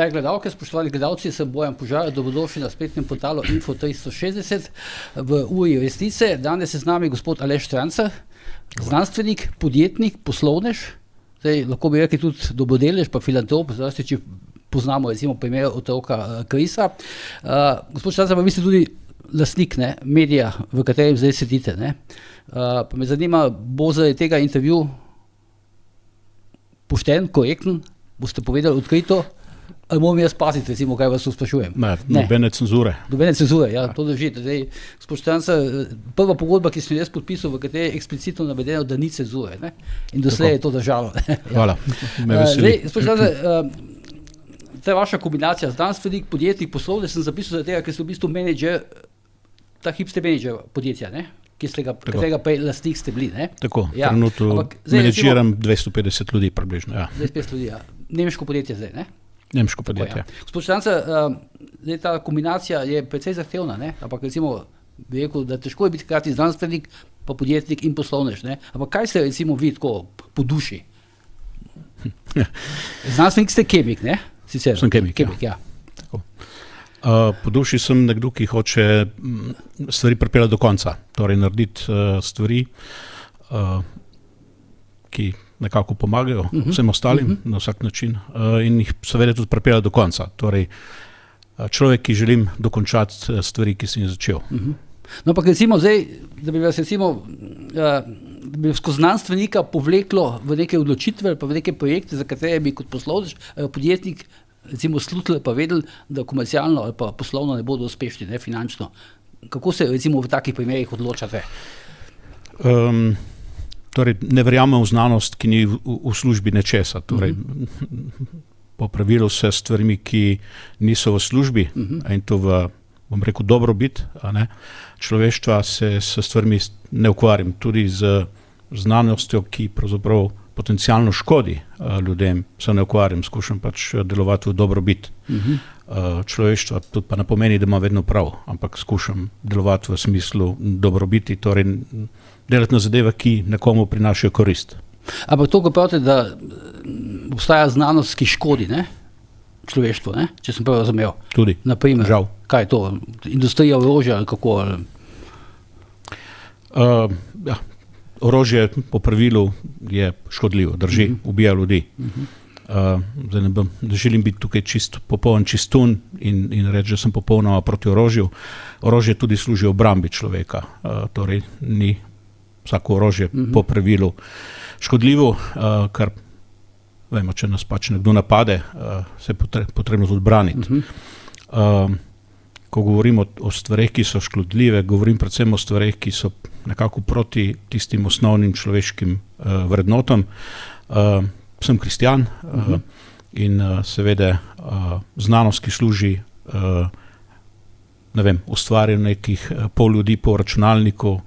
Drage gledalke, spoštovani gledalci, sem Bojan Požar, dobrodošli na spletnem portalu Info 360 v uri resnice. Danes je z nami gospod Aleš Strancar, znanstvenik, podjetnik, poslovnež, zdaj lahko bi rekli tudi dobrodelež, pa filantrop, zlasti če poznamo recimo primer otroka Krisa. Gospod Strancar, pa vi ste tudi lastnik medija, v katerem zdaj sedite. Pa me zanima, bo zaradi tega intervju pošten, korekten, boste povedali odkrito, ali moram jaz paziti, recimo, kaj vas sprašujem? Ne, nobene cenzure. Nobene cenzure, ja, to držite. Zdaj, gospod Strancar, prva pogodba, ki sem jaz podpisal, v kateri je eksplicitno navedeno, da ni cenzure, ne? In doslej je to držalo. Hvala, me veseli. Gospod Strancar, ta vaša kombinacija, znanstvenik, podjetnik, poslovnež, sem zapisal za tega, ker ste v bistvu menedžer, ta hip ste menedžer podjetja, ne? Katerega prej lastnik ste bili, ne? Tako, ja. trenutno menedžiram 250 ljudi približno, ja. 250 ljudi, ja. Nemško podjetje zdaj, ne? Nemško podjetje. Ja. Gospod Strancar, ta kombinacija je precej zahtevna, ne? Ampak recimo, bi rekel, da težko je biti hkrati znanstvenik, pa podjetnik in poslovnež, ne? Ampak kaj ste recimo vi tako po duši? Znanstvenik ste kemik, ne? Sicer. Sem kemik, ja. Tako. Po duši sem nekdo, ki hoče stvari pripeljati do konca, torej narediti stvari, ki nekako pomagajo vsem ostalim na vsak način in jih seveda tudi pripeljati do konca. Torej, človek, ki želim dokončati stvari, ki sem jih začel. No, pa recimo zdaj, da bi vas recimo da bi skozi znanstvenika povleklo v neke odločitve ali pa v neke projekte, za katere bi kot poslovnež, podjetnik recimo slutili pa vedeli, da komercialno ali pa poslovno ne bodo uspešni, ne finančno. Kako se recimo v takih primerih odločate? Torej, ne verjamem v znanost, ki ni v službi nečesa. Torej, po pravilu se stvarmi, ki niso v službi, in to v, bom rekel, dobrobit, človeštva, se s stvarmi ne ukvarjam. Tudi z znanostjo, ki pravzaprav potencialno škodi ljudem, se ne ukvarjam, skušam pač delovati v dobrobit človeštva. To pa ne pomeni, da ima vedno prav, ampak skušam delovati v smislu dobrobiti, torej delati na zadeve, ki nekomu prinašajo korist. Ampak to, ko pravite, da obstaja znanost, ki škodi, ne? Človeštvo, ne? Če sem prav razumel. Tudi, naprimer, žal. Kaj je to? Industrija orožja ali kako? Ja. Orožje po pravilu je škodljivo, drži, ubija ljudi. Zdaj ne želim biti tukaj popoln čistun in reči, da sem popolnoma proti orožju. Orožje tudi služi obrambi človeka, torej ni vsako orožje po pravilu škodljivo, kar vemo, če nas pač nekdo napade, se je potrebno tudi braniti. Ko govorim o stvareh, ki so škodljive, govorim predvsem o stvareh, ki so nekako proti tistim osnovnim človeškim vrednotam. Sem kristjan in seveda znanost, ki služi ustvarjanju nekih pol ljudi po računalniku,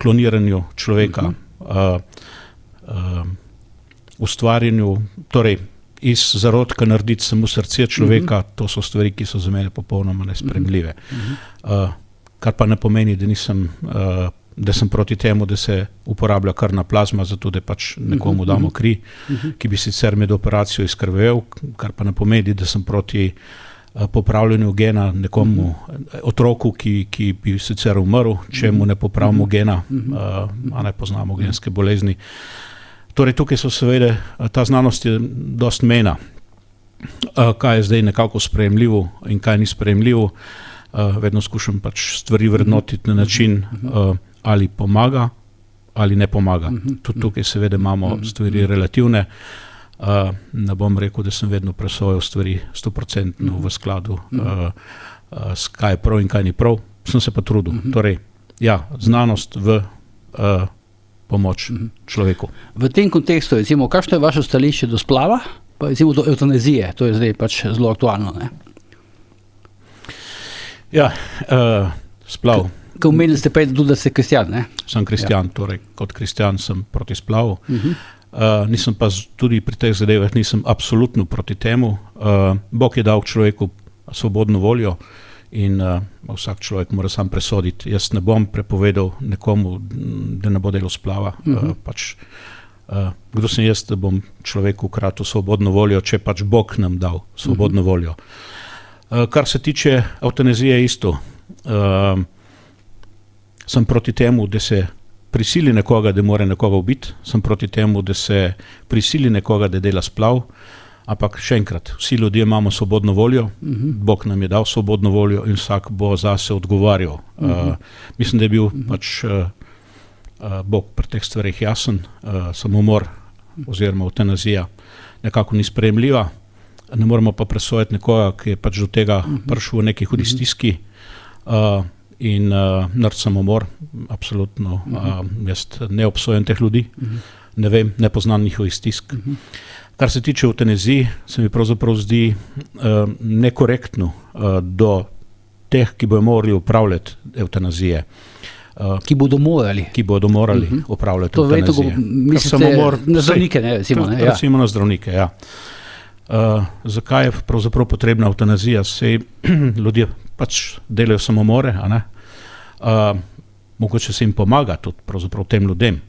kloniranju človeka, ustvarjanju, torej iz zarodka narediti samo srce človeka, to so stvari, ki so za mene popolnoma nesprejemljive. Kar pa ne pomeni, da sem proti temu, da se uporablja krvna plazma, zato da pač nekomu damo kri, ki bi sicer med operacijo izkrvavel, kar pa ne pomeni, da sem proti popravljanju gena nekomu otroku, ki bi sicer umrl, če mu ne popravimo gena, a ne poznamo genske bolezni. Torej, tukaj so seveda, ta znanost je dost mejna, kaj je zdaj nekako sprejemljivo in kaj ni sprejemljivo. Vedno skušam pač stvari vrednotiti na način, ali pomaga, ali ne pomaga. Tudi tukaj seveda imamo stvari relativne. Ne bom rekel, da sem vedno presojal stvari 100% v skladu, kaj je prav in kaj ni prav. Sem se pa trudil. Torej, ja, znanost v pomoč človeku. V tem kontekstu, recimo, kakšno je vaše stališče do splava, pa recimo do evtanazije, to je zdaj pač zelo aktualno, ne? Ja, splav. Ko omenili ste prej tudi, da ste kristjan, ne? Sem kristjan, torej kot kristjan sem proti splavu. Nisem pa tudi pri teh zadevah nisem absolutno proti temu. Bog je dal človeku svobodno voljo in vsak človek mora sam presoditi. Jaz ne bom prepovedal nekomu, da ne bo delal splava. Pač Kdo sem jaz, da bom človeku ukradel svobodno voljo, če pač Bog nam dal svobodno voljo. Kar se tiče evtanazije isto, sem proti temu, da se prisili nekoga, da mora nekoga ubiti, sem proti temu, da se prisili nekoga, da dela splav, ampak še enkrat, vsi ljudje imamo svobodno voljo, Bog nam je dal svobodno voljo in vsak bo zase odgovarjal. Mislim, da je bil pač Bog pri teh stvarih jasen, samomor oziroma evtanazija nekako ni sprejemljiva, ne moremo pa presojati nekoga, ki je pač do tega prišel v neki hudi stiski in narediti samomor, absolutno, jaz ne obsojam teh ljudi, ne vem, ne poznam njihovih stisk. Kar se tiče evtanazij, se mi pravzaprav zdi nekorektno do teh, ki bodo morali upravljati evtanazije. Ki bodo morali upravljati evtanazije. Mislite na zdravnike, ne? Recimo na zdravnike, ja. Zakaj je pravzaprav potrebna evtanazija? Sej ljudje pač delajo samomore, a ne? Mogoče se jim pomaga tudi pravzaprav tem ljudem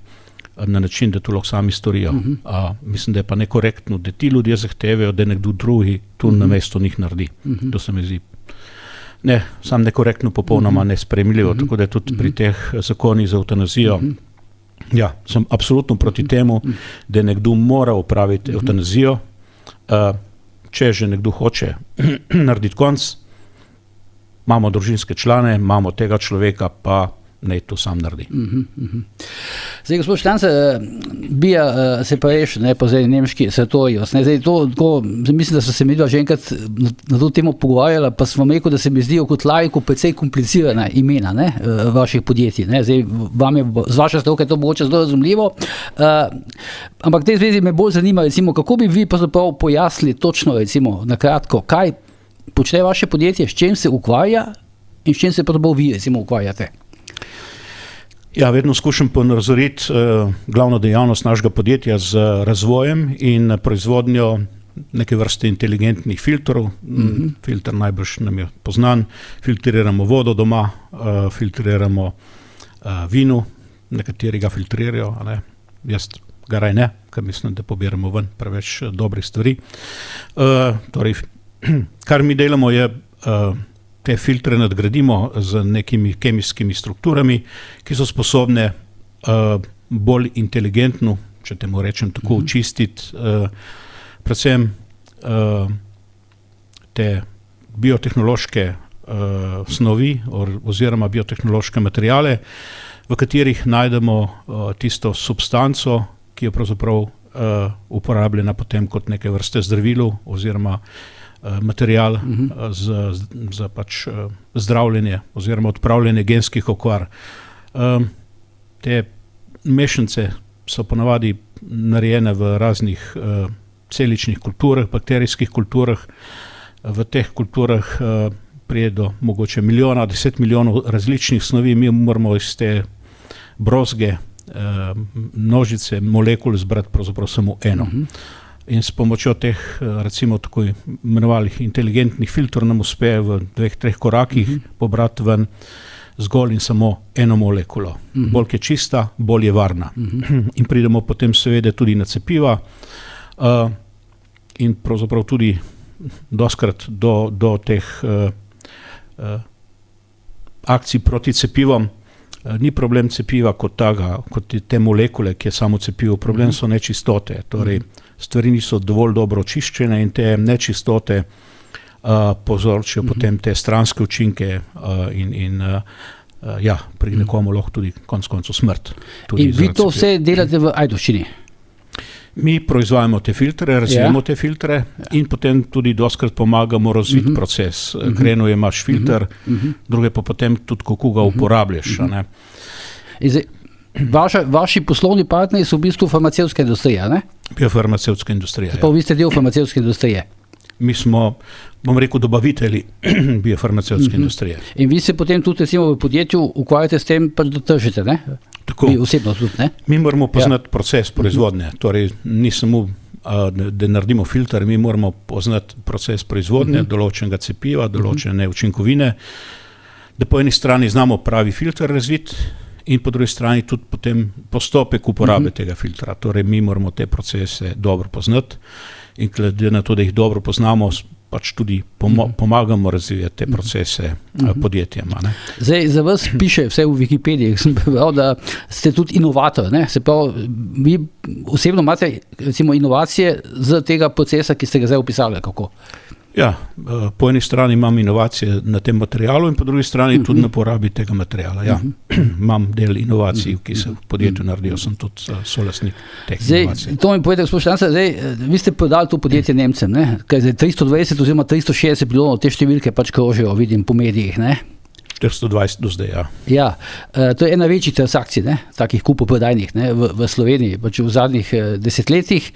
na način, da to lahko sami storijo. Mislim, da je pa nekorektno, da ti ljudje zahtevajo, da nekdo drugi tu na mesto njih naredi. To se mi zdi sam nekorektno, popolnoma nesprejemljivo, tako da je tudi pri teh zakonih za evtanazijo. Ja, sem absolutno proti temu, da nekdo mora upraviti evtanazijo. Če že nekdo hoče narediti konc, imamo družinske člane, imamo tega človeka, pa naj to sam naredi. Zdaj, gospod Štanc, bija separation, pa zdaj nemški Sartorius. Mislim, da so se midva že enkrat na to temo pogovarjala, pa smo rekel, da se mi zdijo kot laiku precej komplicirana imena vaših podjetij. Zdaj, vam je z vaše stroke to mogoče zelo razumljivo, ampak v tej zvezi me bolj zanima, recimo, kako bi vi pravzaprav pojasnili točno, recimo, na kratko, kaj počne vaše podjetje, s čem se ukvarja in s čem se pravzaprav vi, recimo, ukvarjate? Ja, vedno skušam ponazoriti glavno dejavnost našega podjetja z razvojem in proizvodnjo neke vrste inteligentnih filtrov. Filter najbrž nam je poznan. Filtriramo vodo doma, filtriramo vino, nekateri ga filtrirajo, ne? Jaz ga raj ne, ker mislim, da pobiramo ven preveč dobrih stvari. Torej, kar mi delamo je te filtre nadgradimo z nekimi kemijskimi strukturami, ki so sposobne bolj inteligentno, če temu rečem tako, očistiti predvsem te biotehnološke snovi oziroma biotehnološke materiale, v katerih najdemo tisto substanco, ki je pravzaprav uporabljena potem kot neke vrste zdravilo oziroma material za pač zdravljenje oziroma odpravljanje genskih okvar. Te mešanice so ponavadi narejene v raznih celičnih kulturah, bakterijskih kulturah. V teh kulturah pride do mogoče 10 milijonov različnih snovi, mi moramo iz te brozge množice molekul zbrati pravzaprav samo eno. In s pomočjo teh, recimo tako imenovanih inteligentnih filtrov nam uspe v 2-3 korakih pobrati ven zgolj in samo eno molekulo. Bolj je čista, bolj je varna. In pridemo potem seveda tudi na cepiva in pravzaprav tudi doskrat do teh akcij proti cepivom. Ni problem cepiva kot te molekule, ki je samo cepivo. Problem so nečistote. Torej, stvari niso dovolj dobro očiščene in te nečistote povzročijo potem te stranske učinke in pri nekomu lahko tudi konec koncev smrt. In vi to vse delate v Ajdovščini? Mi proizvajamo te filtre, razvijamo te filtre in potem tudi doskrat pomagamo razviti proces. Kreno je imaš filter, druge pa potem tudi kako ga uporabljaš. Vaši poslovni partnerji so v bistvu farmacevtska industrija, ne? Biofarmacevtska industrija, ja. Vi ste del farmacevtske industrije? Mi smo, bom rekel, dobavitelji biofarmacevtske industrije. In vi se potem tudi recimo v podjetju ukvarjate s tem, da tržite, ne? Tako. Vi osebno tudi, ne? Mi moramo poznati proces proizvodnje, torej ni samo, da naredimo filter, mi moramo poznati proces proizvodnje, določenega cepiva, določene učinkovine, da po eni strani znamo pravi filter razviti in po drugi strani tudi potem postopek uporabe tega filtra. Torej, mi moramo te procese dobro poznati in glede na to, da jih dobro poznamo, pač tudi pomagamo razvijati te procese podjetjem. Zdaj, za vas piše vse v Wikipediji, sem prebral, da ste tudi inovator. Ne? Se pravi, vi osebno imate recimo inovacije z tega procesa, ki ste ga zdaj opisali, kako? Ja, po eni strani imam inovacije na tem materialu in po drugi strani tudi na porabi tega materiala. Ja, imam del inovacij, ki se v podjetju naredijo, sem tudi solastnik teh inovacij. To mi povedal, gospod Štancer, vi ste prodali to podjetje Nemcem, ne? Kaj zdaj 320 oziroma 360 milijonov, te številke pač krožijo, vidim po medijih, ne? 420 do zdaj, ja. Ja, to je ena večjih transakcij, ne? Takih kupoprodajnih, ne? V Sloveniji, pač v zadnjih desetletjih.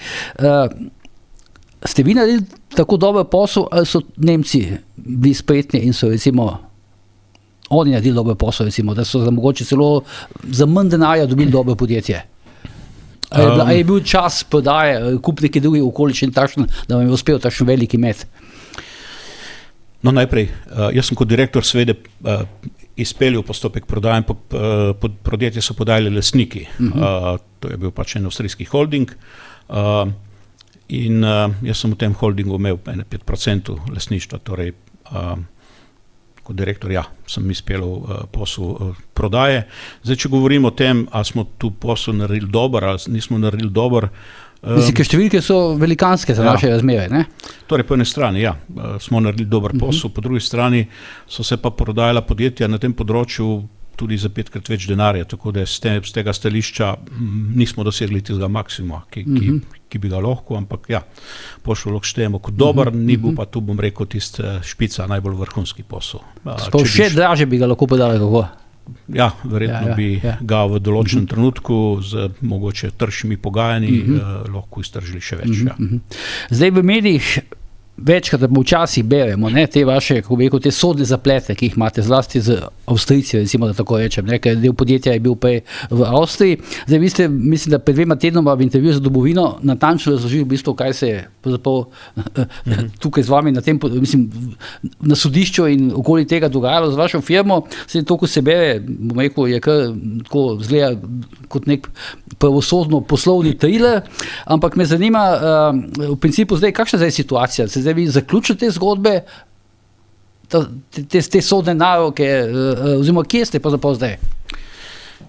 Ste vi naredili tako dober posel, ali so Nemci bili spretni in so recimo oni naredili dober posel, recimo, da so mogoče celo za manj denarja dobili dobro podjetje? Ali je bil čas prodaje, kup neki drugi okolični takšen, da vam je uspel takšen veliki met? No, najprej, jaz sem kot direktor seveda izpeljal postopek prodaje, podjetje so podajali lastniki. To je bil pač en avstrijski holding. In jaz sem v tem holdingu imel 5% lastništva, torej kot direktor, ja, sem izpeljal posel prodaje. Zdaj, če govorimo o tem, ali smo tu posel naredili dober, ali nismo naredili dober. Mislim, ker številke so velikanske za naše razmere, ne? Torej, po eni strani, ja, smo naredili dober posel, po drugi strani so se pa prodajala podjetja na tem področju tudi za 5-krat več denarja, tako da z tega stališča nismo dosegli tistega maksimuma, ki bi ga lahko, ampak ja, pošlo lahko štejemo kot dober, ni bil pa tu, bom rekel, tist špica, najbolj vrhunski posel. Še draže bi ga lahko podali, kako? Ja, verjetno bi ga v določenem trenutku z mogoče tršimi pogajanji lahko iztržili še več. Zdaj v medijih večkrat včasih beremo, ne, te vaše, kako bi rekel, te sodne zaplete, ki jih imate zlasti z Avstrijci, recimo, da tako rečem, ne, ker del podjetja je bil prej v Avstriji. Zdaj, vi ste, mislim, da pred 2 tednoma v intervjuju za Domovino natančno razložili v bistvu, kaj se je tukaj z vami na tem, mislim, na sodišču in okoli tega dogajalo z vašo firmo. Zdaj, to, ko se bere, bom rekel, je kar tako zgleda kot nek pravosodno poslovni thriller, ampak me zanima v principu zdaj, kakšna zdaj situacija? Zdaj vi zaključite te zgodbe, te sodne naroke, oziroma kje ste pravzaprav zdaj?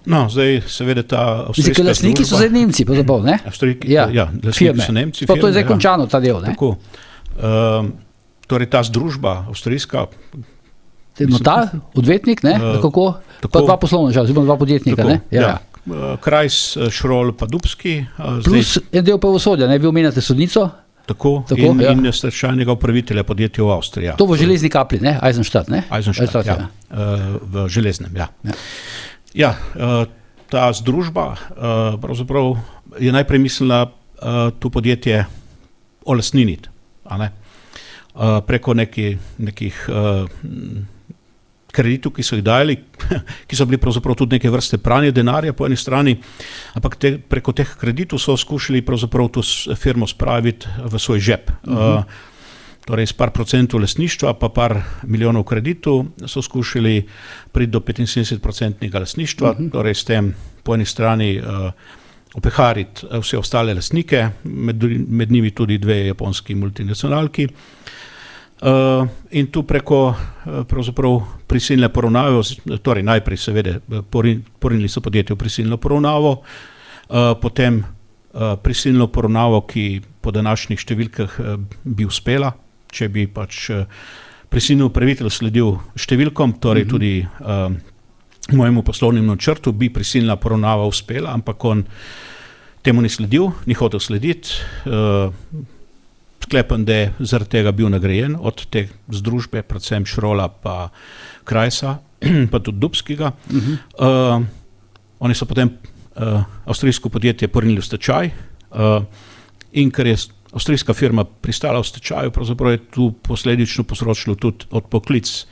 No, zdaj seveda ta avstrijska družba. Lastniki so zdaj Nemci, pravzaprav, ne? Ja, lastniki so Nemci. Pa to je zdaj končano, ta del, ne? Tako. Torej ta združba avstrijska. Notar, odvetnik, ne? Kako? Pa 2 poslovneža, oziroma 2 podjetnika, ne? Ja. Krajs, Šrol pa Dubski. Plus en del pravosodja, ne? Vi omenjate sodnico? Tako in stečajnega upravitelja podjetja v Avstriji. To v železni kapli, ne? Eisenstadt, ne? Eisenstadt, ja. V železnem, ja. Ja, ta združba pravzaprav je najprej mislila to podjetje olastniniti, a ne? Preko nekih kreditov, ki so jih dajali, ki so bili pravzaprav tudi neke vrste pranje denarja po eni strani, ampak preko teh kreditov so skušali pravzaprav to firmo spraviti v svoj žep. Torej s par procentov lastništva pa par milijonov kreditov so skušali priti do 75% lastništva, torej s tem po eni strani opehariti vse ostale lastnike, med njimi tudi 2 japonski multinacionalki. In tu preko pravzaprav prisilne poravnave, torej najprej seveda porinili so podjetje v prisilno poravnavo, potem prisilno poravnavo, ki po današnjih številkah bi uspela, če bi pač prisilni upravitelj sledil številkom, torej tudi mojemu poslovnemu načrtu bi prisilna poravnava uspela, ampak on temu ni sledil, ni hotel slediti. Sklepam, da je zaradi tega bil nagrajen od te združbe, predvsem Šrola pa Krajsa, pa tudi Dubskega. Oni so potem avstrijsko podjetje porinili v stečaj in ker je avstrijska firma pristala v stečaju, pravzaprav je tu posledično povzročilo tudi odpoklic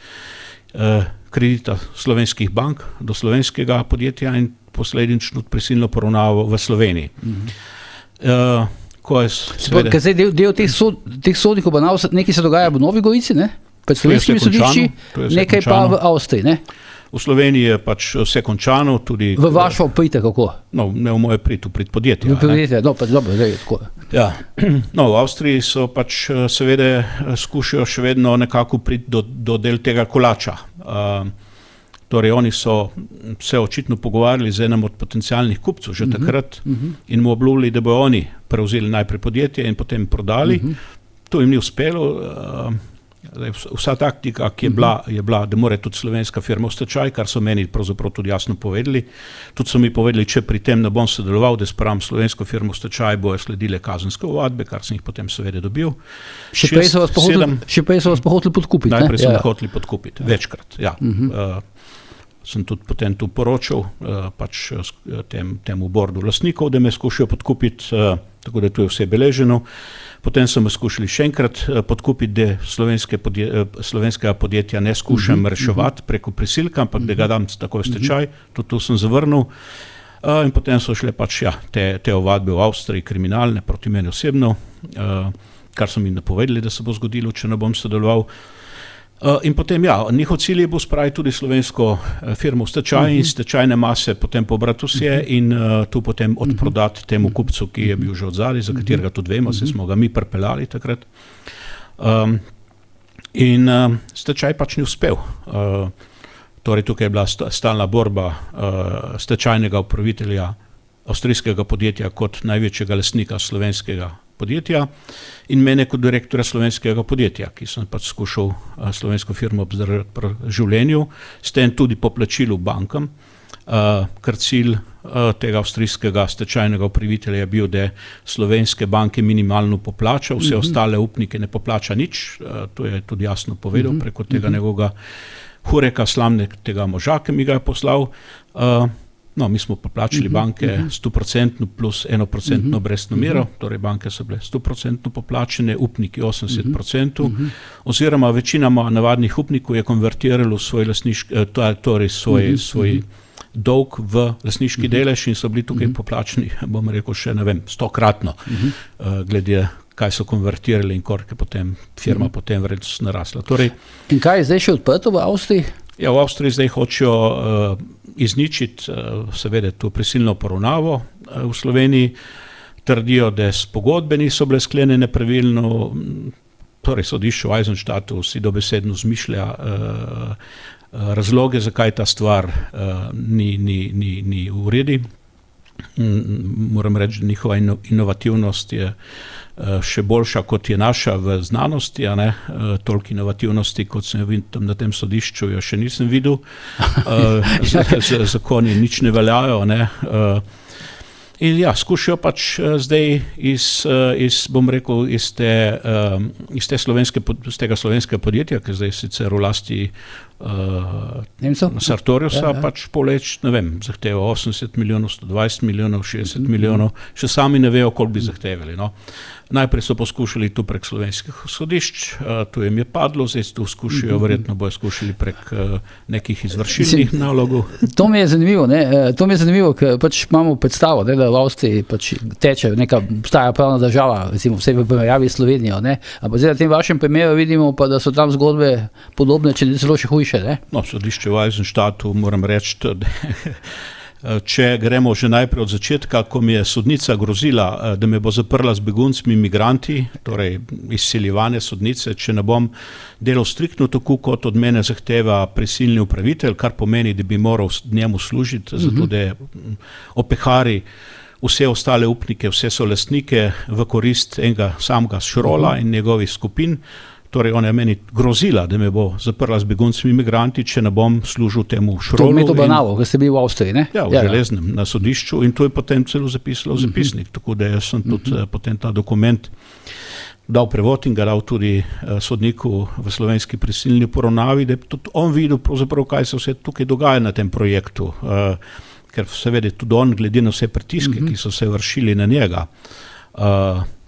kredita slovenskih bank do slovenskega podjetja in posledično prisilno poravnavo v Sloveniji. Zdaj del teh sodnih obravnav, nekaj se dogaja v Novi Gorici, ne? Pred slovenskimi sodišči, nekaj pa v Avstriji, ne? V Sloveniji je pač vse končano. Tudi, v vašo pridite kako? No, ne v moje prid podjetja. V podjetje, no, pa dobro, zdaj je tako. Ja. No, v Avstriji so pač seveda skušajo še vedno nekako priti do del tega kolača. Torej, oni so se očitno pogovarjali z enim od potencialnih kupcev že takrat in mu obljubili, da bodo oni prevzeli najprej podjetje in potem prodali. To jim ni uspelo. Vsa taktika, ki je bila, da mora tudi slovenska firma v stečaj, kar so meni pravzaprav tudi jasno povedali. Tudi so mi povedali, če pri tem ne bom sodeloval, da spravim slovensko firmo v stečaj, bojo sledile kazenske ovadbe, kar sem jih potem seveda dobil. Še prej so vas pa hoteli podkupiti. Najprej so me hoteli podkupiti, večkrat, ja. Sem tudi potem tu poročal pač temu bordu lastnikov, da me skušajo podkupiti, tako da tu je vse beleženo. Potem so me skušali še enkrat podkupiti, da slovenskega podjetja ne skušam reševati preko prisilka, ampak da ga dam takoj v stečaj. Tudi tu sem zavrnil. In potem so šle pač te ovadbe v Avstriji kriminalne proti meni osebno, kar so mi napovedali, da se bo zgodilo, če ne bom sodeloval. In potem, njihov cilj je bil spraviti tudi slovensko firmo v stečaj in stečajne mase potem pobrati vse in tu potem odprodati temu kupcu, ki je bil že odzadaj, za katerega tudi vemo, se smo ga mi pripeljali takrat. In stečaj pač ni uspel. Torej, tukaj je bila stalna borba stečajnega upravitelja avstrijskega podjetja kot največjega lastnika slovenskega podjetja in mene kot direktorja slovenskega podjetja, ki sem pač skušal slovensko firmo obzdržati pri življenju, s tem tudi poplačilu bankam, ker cilj tega avstrijskega stečajnega upravitelja je bil, da slovenske banke minimalno poplača, vse ostale upnike ne poplača nič, to je tudi jasno povedal preko tega njegovega hureka, slamnega moža, ki mi ga je poslal. No, mi smo poplačili banke 100% plus 1% obrestno mero, torej banke so bile 100% poplačene, upniki 80%, oziroma večina navadnih upnikov je konvertiralo svoj dolg v lastniški delež in so bili tukaj poplačeni, bom rekel še, ne vem, 100-kratno, glede kaj so konvertirali in koliko je potem firma potem vrednost narasla. Torej, in kaj je zdaj še odprto v Avstriji? Ja, v Avstriji zdaj hočejo izničiti seveda to prisilno poravnavo v Sloveniji, trdijo, da pogodbe niso bile sklenjene pravilno, torej sodišče v Eisenstadtu si dobesedno izmišlja razloge, zakaj ta stvar ni v redu. Moram reči, da njihova inovativnost je še boljša, kot je naša v znanosti, toliko inovativnosti, kot sem jo videl tam na tem sodišču, jo še nisem videl. Zakoni nič ne veljajo, In ja, skušajo pač zdaj iz tega slovenskega podjetja, ki zdaj sicer v lasti Sartoriusa, pač poleč, ne vem, zahteva 80 milijonov, 120 milijonov, 60 milijonov, še sami ne vejo, koliko bi zahtevali. Najprej so poskušali tu prek slovenskih sodišč, tu jim je padlo, zdaj tu skušajo, verjetno bojo skušali prek nekih izvršilnih nalogov. To mi je zanimivo, ker pač imamo predstavo, da v Avstriji pač teče neka, obstaja pravna država, recimo vse v primerjavi s Slovenijo, ampak zdaj na tem vašem primeru vidimo pa, da so tam zgodbe podobne, če ne celo še hujše, No, sodišče v Eisenstadtu, moram reči, če gremo že najprej od začetka, ko mi je sodnica grozila, da me bo zaprla z beguncami migranti, torej izsiljevane sodnice, če ne bom delal striktno tako, kot od mene zahteva prisilni upravitelj, kar pomeni, da bi moral njemu služiti, zato da opehari vse ostale upnike, vse so lastnike v korist enega samega Šrola in njegovih skupin. Torej, ona je meni grozila, da me bo zaprla z beguncami migranti, če ne bom služil temu Šrolu. To je obravnavo, ker ste bili v Avstriji, ne? Ja, v Železnem, na sodišču in to je potem celo zapisalo v zapisnik, tako da jaz sem tudi potem ta dokument dal prevod in ga dal tudi sodniku v slovenski prisilni poravnavi, da je tudi on videl pravzaprav, kaj se vse tukaj dogaja na tem projektu, ker seveda tudi on glede na vse pritiske, ki so se vršili na njega,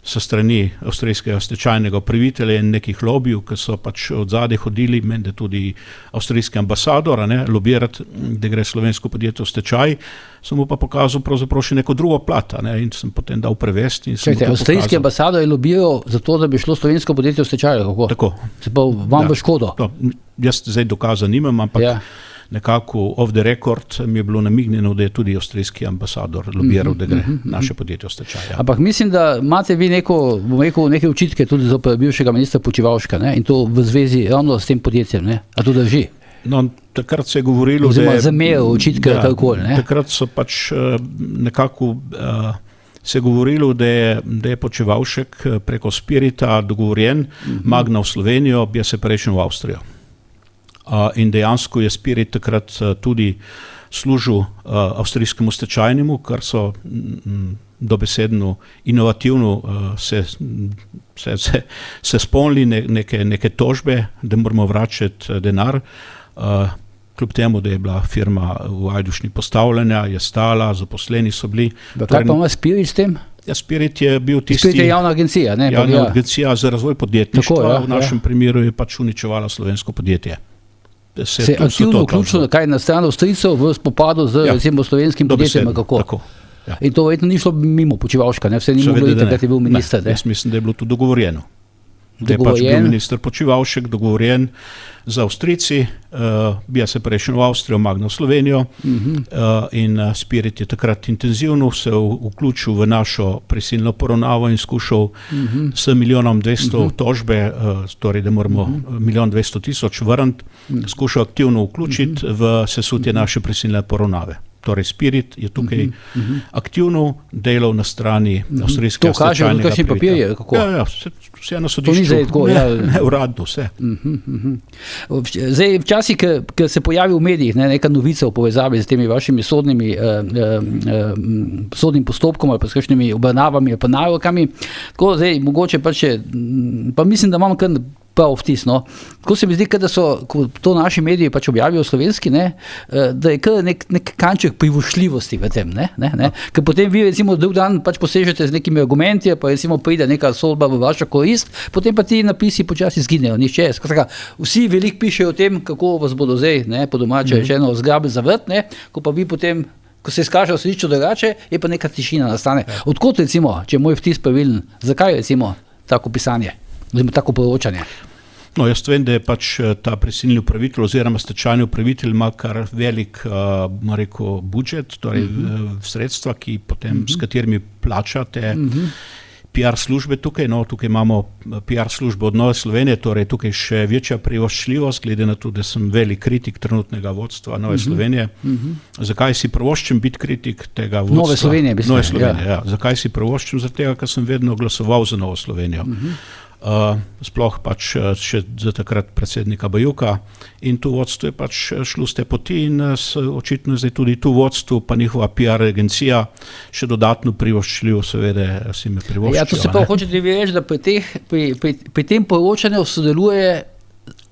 sa strani avstrijskega stečajnega upravitelja in nekih lobijev, ki so pač od zadaj hodili, meni tudi avstrijski ambasador, lobirati, da gre slovensko podjetje v stečaj, sem mu pa pokazal pravzaprav še neko drugo plat, in sem potem dal prevesti. Avstrijski ambasador je lobiral za to, da bi šlo slovensko podjetje v stečaj, kako? Tako. Se pa vam v škodo? Jaz zdaj dokaza nimam, ampak nekako off the record mi je bilo namignjeno, da je tudi avstrijski ambasador lobiral, da gre naše podjetje v stečaj. Ja. Ampak mislim, da imate vi neke očitke tudi zoper bivšega ministra Počivalška, ne? In to v zvezi ravno s tem podjetjem, ne? A to drži? No, takrat se je govorilo, oziroma zamejo očitke kakorkoli, ne? Takrat so pač nekako se je govorilo, da je Počivalšek preko Spirita dogovorjen, Magna v Slovenijo, BS Separation v Avstrijo. In dejansko je Spirit takrat tudi služil avstrijskemu stečajnemu, kar so dobesedno inovativno se spomnili neke tožbe, da moramo vračati denar, kljub temu, da je bila firma v Ajdovščini postavljena, je stala, zaposleni so bili. Kaj pa ima Spirit s tem? Ja, Spirit je bil tisti... Spirit je javna agencija, ne? Javna agencija za razvoj podjetništva, v našem primeru je pač uničevala slovensko podjetje. Se aktivno vključilo, kaj na stran Avstrijcev v spopadu z recimo slovenskim podjetjem, kako? Tako. Ja. In to verjetno ni šlo mimo Počivalška, ne? Vse ni moglo iti, takrat je bil minister. Jaz mislim, da je bilo to dogovorjeno. Da je pač bil minister Počivalšek dogovorjen z Avstrijci, BS Separation v Avstrijo, Magna v Slovenijo, in Spirit je takrat intenzivno se vključil v našo prisilno poravnavo in skušal s 1.200.000 tožbe, torej da moramo 1.200.000 vrniti, skušal aktivno vključiti v sesutje naše prisilne poravnave. Torej Spirit je tukaj aktivno delal na strani avstrijskega stečajnega kakšni papirje, kako? Ja, vse na sodišču. To ni zdaj tako, ne, uradno, vse. Zdaj, včasih, ko se pojavi v medijih neka novica v povezavi s temi vašimi sodnim postopkom ali pa s kakšnimi obravnavami ali pa nalogami, tako zdaj mogoče pa mislim, da imam kar prav vtis, no. Tako se mi zdi, da so, ko to naši mediji pač objavijo slovenski, da je kar nek kanček privošljivosti v tem, ne. Ker potem vi recimo drug dan pač posežete z nekimi argumenti, pa recimo pride neka sodba v vašo korist, potem pa ti napisi počasi zginejo, nišče. Vsi veliko pišejo o tem, kako vas bodo zdaj, po domače rečeno, zgrabili za vrt, ko pa vi potem, ko se izkaže v sodišču drugače, je pa neka tišina nastane. Odkot recimo, če je moj vtis pravilen, zakaj recimo tako pisanje? Oziroma tako poročanje. No, jaz vem, da je pač ta prisilni upravitelj oziroma stečajni upravitelj ima kar velik, budžet, torej sredstva, ki potem, s katerimi plačate PR službe tukaj. No, tukaj imamo PR službo od Nove Slovenije, torej tukaj še večja privoščljivost, glede na to, da sem velik kritik trenutnega vodstva Nove Slovenije. Zakaj si privoščim biti kritik tega vodstva? Nove Slovenije, bi se Nove Slovenije, ja. Zakaj si privoščim? Zaradi tega, ker sem vedno glasoval za Novo Slovenijo. Sploh pač še za takrat predsednika Bajuka, in tu vodstvo je pač šlo z te poti in očitno zdaj tudi tu vodstvo pa njihova PR agencija še dodatno privoščljivo seveda si me privoščijo. Ja, to se pa hočete vi reči, da pri tem poročanju sodeluje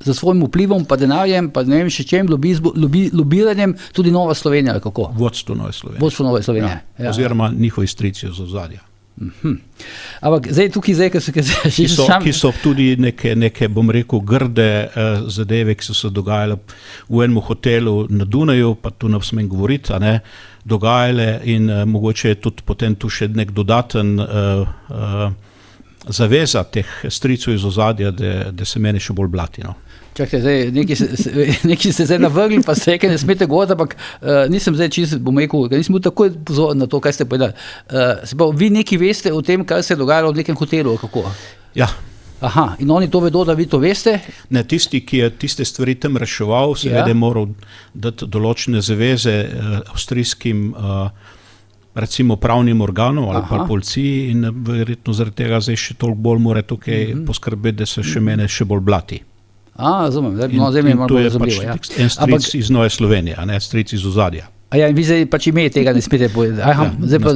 za svojim vplivom, pa denarjem, pa ne vem še čem, lobiranjem tudi Nova Slovenija, ali kako? Vodstvo Nove Slovenije. Vodstvo Nove Slovenije. Ja. Oziroma njihovi strici z ozadja. Ampak zdaj tukaj, ki so tudi neke, bom rekel, grde zadeve, ki so se dogajale v enem hotelu na Dunaju, pa tu ne smem govoriti, dogajale in mogoče je tudi potem tu še nek dodaten zaveza teh stricev iz ozadja, da se meni še bolj blati. No. Čakajte, zdaj, neki ste zdaj navrgli, pa ste rekli, ne smete govoriti, ampak nisem zdaj čisto, bom rekel, nisem bil takoj pozoren na to, kaj ste povedali. Vi neki veste o tem, kaj se je dogajalo v nekem hotelu, kako? Ja. Aha, in oni to vedo, da vi to veste? Ne, tisti, ki je tiste stvari tam reševal, seveda je moral dati določene zaveze avstrijskim recimo pravnim organom ali pa policiji in verjetno zaradi tega zdaj še toliko bolj mora tukaj poskrbeti, da se še mene še bolj blati. Razumem, zdaj mi je malo bolj razumljivo. In tu je pač en stric iz Nove Slovenije, a ne stric iz ozadja. In vi zdaj pač ime tega ne smete povedati. Zdaj pa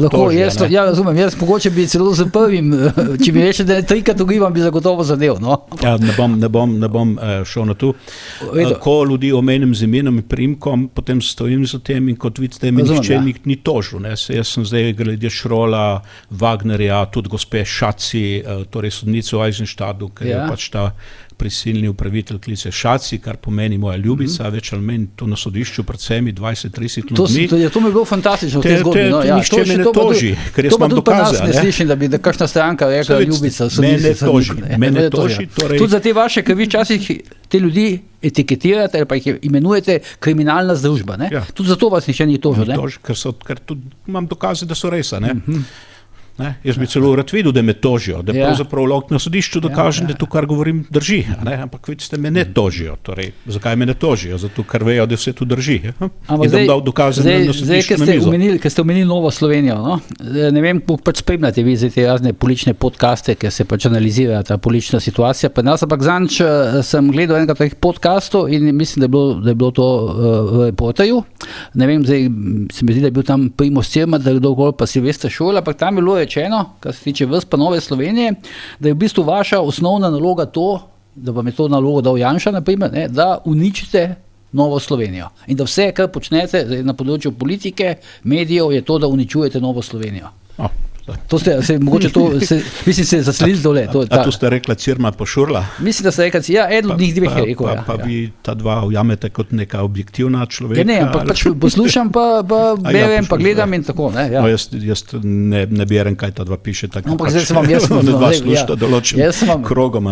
lahko jaz, ja razumem, jaz mogoče bi celo z prvim, če mi reče, da trikrat ugibam, bi zagotovo zadev, no. Ja, ne bom šel na to. Ko ljudi omenim z imenom in priimkom, potem stojim za tem in kot vidite, me nihče ni tožil. Jaz sem zdaj glede Šrola, Wagnerja, tudi gospe Šaci, torej sodnico v Eisenstadu, ker je pač ta prisilni upravitelj klice Šaci, kar pomeni moja ljubica, več ali manj to na sodišču pred vsemi 20-30 ljudmi. To mi je bilo fantastično v tej zgodbi. Nihče me ne toži, ker jaz imam dokaze. To pa tudi nas ne slišim, da bi kakšna stranka rekla ljubica. Mene toži. Tudi za te vaše, ker vi včasih te ljudi etiketirate ali pa jih imenujete kriminalna združba. Ne? Ja. Tudi zato vas nišče ni tožil. Ker tudi imam dokaze, da so res. Ne? Jaz bi celo rad videl, da me tožijo, da pravzaprav lahko na sodišču dokažem, da to, kar govorim, drži. Ne? Ampak vidite, me ne tožijo. Torej, zakaj me ne tožijo? Zato, ker vejo, da vse to drži. In da bom dal dokaze na sodišču na mizo. Ker ste omenili Novo Slovenijo, no? Ne vem, kako pač spremljate vi te razne politične podcaste, ker se pač analizira ta politična situacija. Pa nas, ampak zanč sem gledal enega takih podcastov in mislim, da je bilo to v Reporterju. Ne vem, zdaj se mi zdi, da je bil tam Primož Cirman, da je kdorkoli pa Silvester Šola, ampak tam je bilo rečeno, kar se tiče vas pa Nove Slovenije, da je v bistvu vaša osnovna naloga to, da vam je to nalogo dal Janša, naprimer, ne, da uničite Novo Slovenijo. In da vse, kar počnete na področju politike, medijev, je to, da uničujete Novo Slovenijo. To ste, mogoče to, mislim, se zasledili dole. A tu ste rekla Cirman pa Šurla? Mislim, da ste rekli, eden od njih dveh je rekel. Pa vi ta dva ujamete kot neka objektivna človeka? Ne, ampak pač poslušam, pa berem, pa gledam in tako. Ne, no, jaz ne berem, kaj ta dva piše. Ampak zdaj sem vam jaz slušta določenim krogom.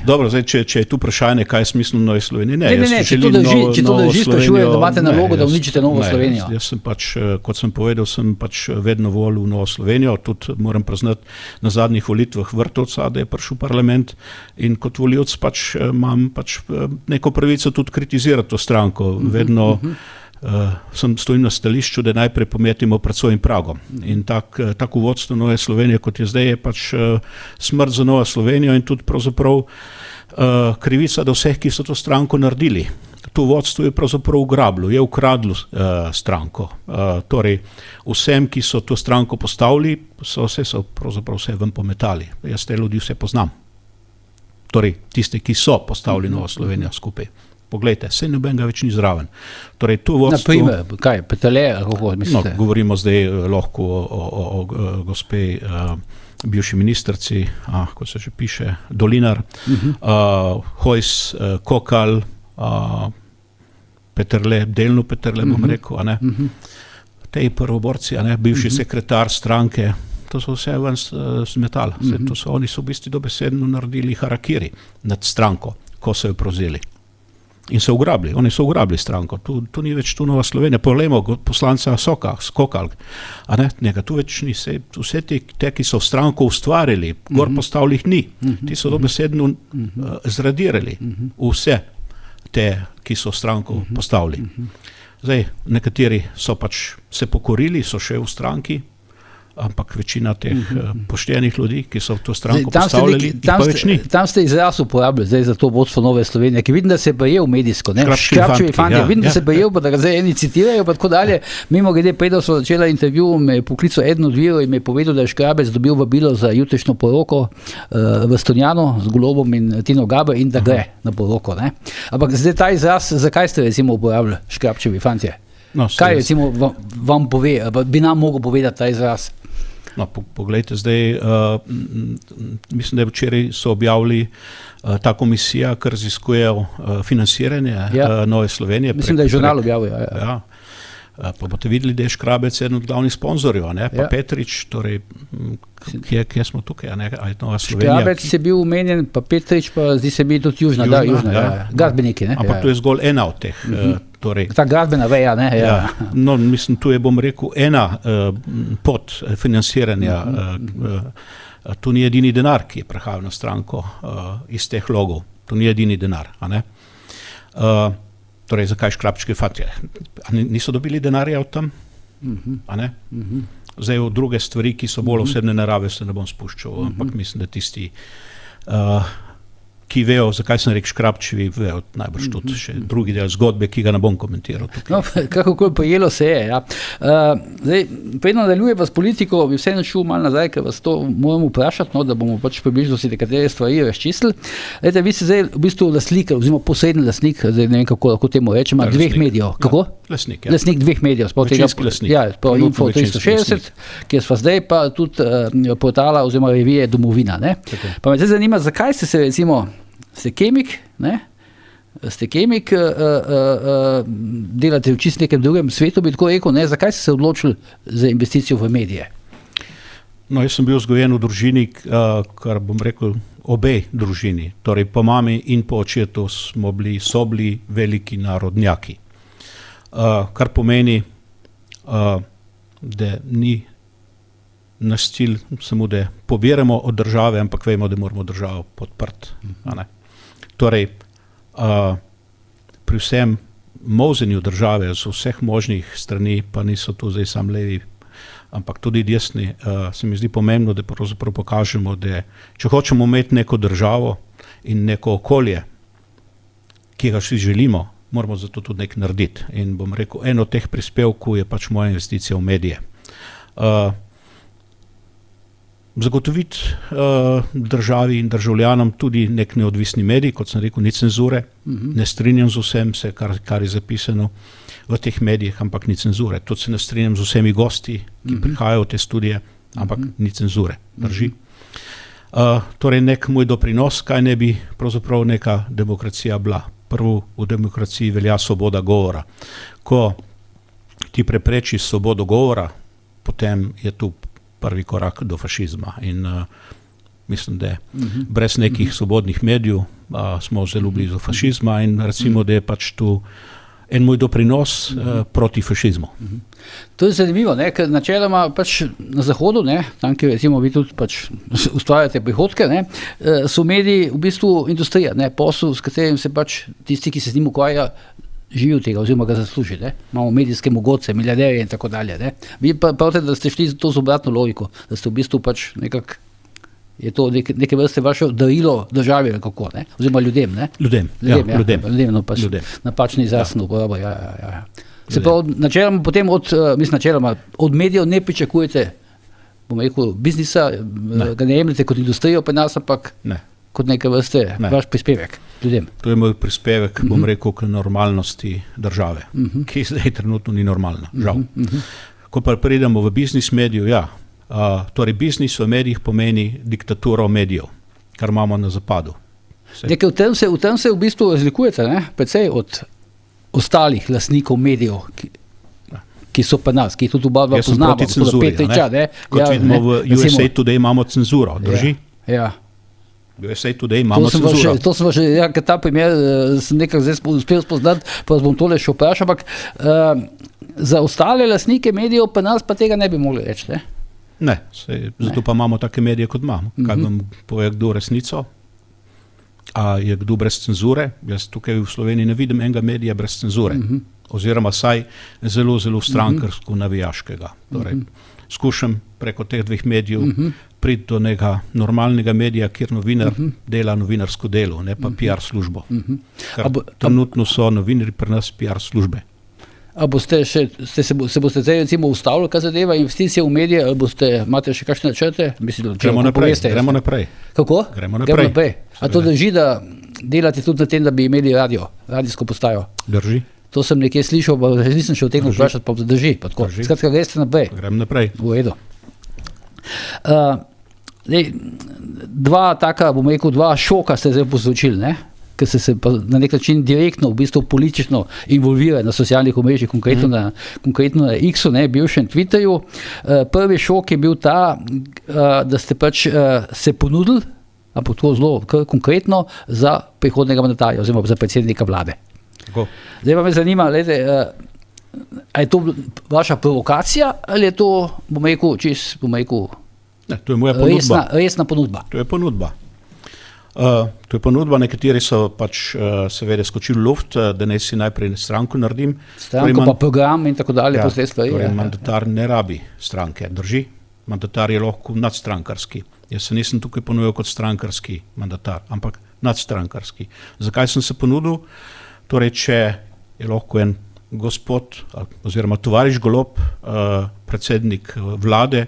Dobro, zdaj, če je tu vprašanje, kaj je smiselno Nove Slovenije? Ne, če to drži, sprašujem, da imate nalogo, da uničite Novo Slovenijo. Jaz sem pač, kot sem povedal, sem pač vedno volil Novo Slovenijo. Tudi moram priznati na zadnjih volitvah Vrtovca, da je prišel parlament in kot volivec pač imam pač neko pravico tudi kritizirati to stranko. Vedno stojim na stališču, da najprej pometimo pred svojim pragom. In tako vodstvo Nove Slovenije, kot je zdaj, je pač smrt za Novo Slovenijo in tudi pravzaprav krivica do vseh, ki so to stranko naredili. To vodstvo je pravzaprav ugrabilo, je ukradlo stranko. Torej, vsem, ki so to stranko postavili, so pravzaprav vse ven pometali. Jaz te ljudi vse poznam. Torej, tiste, ki so postavili Novo Slovenijo skupaj. Poglejte, saj nobenega več ni zraven. Torej, to vodstvo... Naprimer, kaj, Petele, kako mislite? No, govorimo zdaj lahko o gospe bivši ministrici, ko se že piše, Dolinar, Hojs, Kokal, Peterle, delno Peterle, bom rekel, tej prvoborci, bivši sekretar stranke, to so vse ven zmetali. Oni so v bistvu dobesedno naredili harakiri nad stranko, ko so jo prevzeli. In so ugrabili, oni so ugrabili stranko. Tu ni več tu Nova Slovenija. Poglejmo poslanca Skokal. Njega tu več ni. Vse te, ki so stranko ustvarili, gor postavili jih ni. Ti so dobesedno zradirali vse te, ki so stranko postavili. Zdaj, nekateri so pač se pokorili, so še v stranki, ampak večina teh poštenih ljudi, ki so to stranko postavljali, pa več ni. Tam ste izraz uporabili zdaj za to vodstvo Nove Slovenije, ki vidim, da se bojel medijsko. Škrabčevi fantje, vidim, da se bojel, pa da ga zdaj eni citirajo, pa tako dalje. Mimo glede, predno so začela intervju, me je poklical eden od virov in me je povedal, da je Škrabec dobil vabilo za jutrišnjo poroko v Stonjanu z Golobom in Tino Gaber in da gre na poroko. Ne? Ampak zdaj ta izraz, zakaj ste recimo uporabili Škrabčevi fantje? Kaj recimo vam pove, bi nam mogel povedati ta izraz? No, poglejte, zdaj, mislim, da včeraj so objavili ta komisija, ki raziskuje financiranje Nove Slovenije. Mislim, da je žurnal objavil. Ja. Pa boste videli, da je Škrabec eden od glavnih sponzorjev, pa Petrič, torej, kje smo tukaj, ali je Nova Slovenija? Škrabec je bil omenjen, pa Petrič, pa zdi se mi tudi Južna, gradbeniki. Ampak to je zgolj ena od teh. Ta gradbena veja, ne? No, mislim, tu je, bom rekel, ena pot financiranja. Tu ni edini denar, ki je prihajal na stranko iz teh logov. Tu ni edini denar, torej, zakaj Škrabčki fantje? Niso dobili denarja od tam? Zdaj, v druge stvari, ki so bolj osebne narave, se ne bom spuščal, ampak mislim, da tisti, ki vejo, zakaj sem rekel Škrabčevi, vejo najbrž tudi še drugi del zgodbe, ki ga ne bom komentiral tukaj. No, kakokoli pojelo se je, ja. Zdaj, predno nadaljujeva s politiko, bi vseeno šel malo nazaj, ker vas to moramo vprašati, da bomo pač približno si nekatere stvari razčistili. Zdaj, vi ste zdaj v bistvu lastnik, oziroma posredni lastnik, zdaj ne vem, kako lahko temu rečemo, dveh medijev. Kako? Lastnik, ja. Lastnik dveh medijev. Večinski lastnik. Ja, Info 360, kjer sva zdaj, pa tudi portala oziroma revije Domovina, ne. Pa me zdaj zanima, zakaj ste se recimo ste kemik, delate v čist nekem drugem svetu, bi tako rekel, zakaj ste se odločili za investicijo v medije? No, jaz sem bil vzgojen v družini, kar bom rekel, obe družini, torej po mami in po očetu so bili veliki narodnjaki. Kar pomeni, da ni naš cilj samo, da pobiramo od države, ampak vemo, da moramo državo podprti. Torej, pri vsem molzenju države z vseh možnih strani, pa niso tu zdaj sam levi, ampak tudi desni, se mi zdi pomembno, da pravzaprav pokažemo, da če hočemo imeti neko državo in neko okolje, ki ga vsi želimo, moramo zato tudi nekaj narediti. In bom rekel, eno od teh prispevkov je pač moja investicija v medije. Zagotoviti državi in državljanom tudi nek neodvisni medij, kot sem rekel, ni cenzure, ne strinjam z vsem, kar je zapisano v teh medijih, ampak ni cenzure. Tudi se ne strinjam z vsemi gosti, ki prihajajo v te studije, ampak ni cenzure. Drži? Torej, nek moj doprinos, kaj ne bi pravzaprav neka demokracija bila. Prvo, v demokraciji velja svoboda govora. Ko ti prepreči svobodo govora, potem je tu prvi korak do fašizma. In mislim, da brez nekih svobodnih medijev smo zelo blizu fašizma in recimo, da je pač tu en moj doprinos proti fašizmu. To je zanimivo, ne? Ker načeloma pač na Zahodu, ne? Tam, kjer recimo vi tudi pač ustvarjate prihodke, ne? So mediji v bistvu industrija, ne? Posel, s katerim se pač tisti, ki se z njim ukvarja, živi od tega oziroma ga zasluži. Ne? Imamo medijske mogoce, milijarderje in tako dalje. Ne? Vi pa pravite, da ste šli to z obratno logiko, da ste v bistvu pač nekako, je to neke vrste vaše darilo državi, kako, ne? Oziroma ljudem, ne? Ljudem, no, pač napačni izraz uporabo, ja. Se pravi, načeloma potem od medijev ne pričakujete, bom rekel, biznisa, ga ne jemljete kot industrijo pri nas, ampak kot neke vrste vaš prispevek ljudem. To je moj prispevek, bom rekel, k normalnosti države, ki zdaj trenutno ni normalna, žal. Ko pa pridemo v biznis mediju, torej biznis v medijih pomeni diktaturo medijev, kar imamo na zapadu. V tem se v bistvu razlikujete, ne? Precej od ostalih lastnikov medijev, ki so pa nas, ki jih tudi oba poznamo. Jaz sem proti cenzuri, kot vidimo v USA Today imamo cenzuro, drži? Ja. USA Today imamo cenzuro. To sem že, ta primer sem nekako zdaj uspel spoznati, pa vas bom tole še vprašal, ampak za ostale lastnike medijev pa nas pa tega ne bi mogli reči, ne? Ne, zato pa imamo take medije, kot imamo. Kaj vam pove kdo resnico? A je kdo brez cenzure? Jaz tukaj v Sloveniji ne vidim enega medija brez cenzure. Oziroma saj zelo, zelo strankarsko navijaškega. Torej, skušam preko teh dveh medijev priti do nekega normalnega medija, kjer novinar dela novinarsko delo, ne pa PR službo. Trenutno so novinarji pri nas PR službe. A se boste zdaj recimo ustavili, kaj zadeva investicije v medije, ali imate še kakšne načrte? Gremo naprej. Kako? Gremo naprej. A to drži, da delate tudi na tem, da bi imeli radijsko postajo? Drži. To sem nekje slišal, pa nisem še v tem vprašati, pa drži. Skratka, greste naprej. Grem naprej. V redu. Dva taka, bom rekel, dva šoka ste zdaj povzročili, ne? Ker ste se na nek način direktno, v bistvu politično involvirali na socialnih omrežjih, konkretno na X-u, bivšem Twitterju. Prvi šok je bil ta, da ste pač se ponudili, ampak to zelo konkretno, za prihodnega mandatarja oziroma za predsednika vlade. Tako. Zdaj pa me zanima, a je to vaša provokacija ali je to, bom rekel, Ne, to je moja ponudba. Resna ponudba. To je ponudba. To je ponudba, nekateri so pač seveda skočili v luft, da naj si najprej stranko naredim. Stranko pa program in tako dalje. Mandatar ne rabi stranke, drži. Mandatar je lahko nadstrankarski. Jaz se nisem tukaj ponudil kot strankarski mandatar, ampak nadstrankarski. Zakaj sem se ponudil? Torej, če je lahko en gospod oziroma tovariš Golob, predsednik vlade,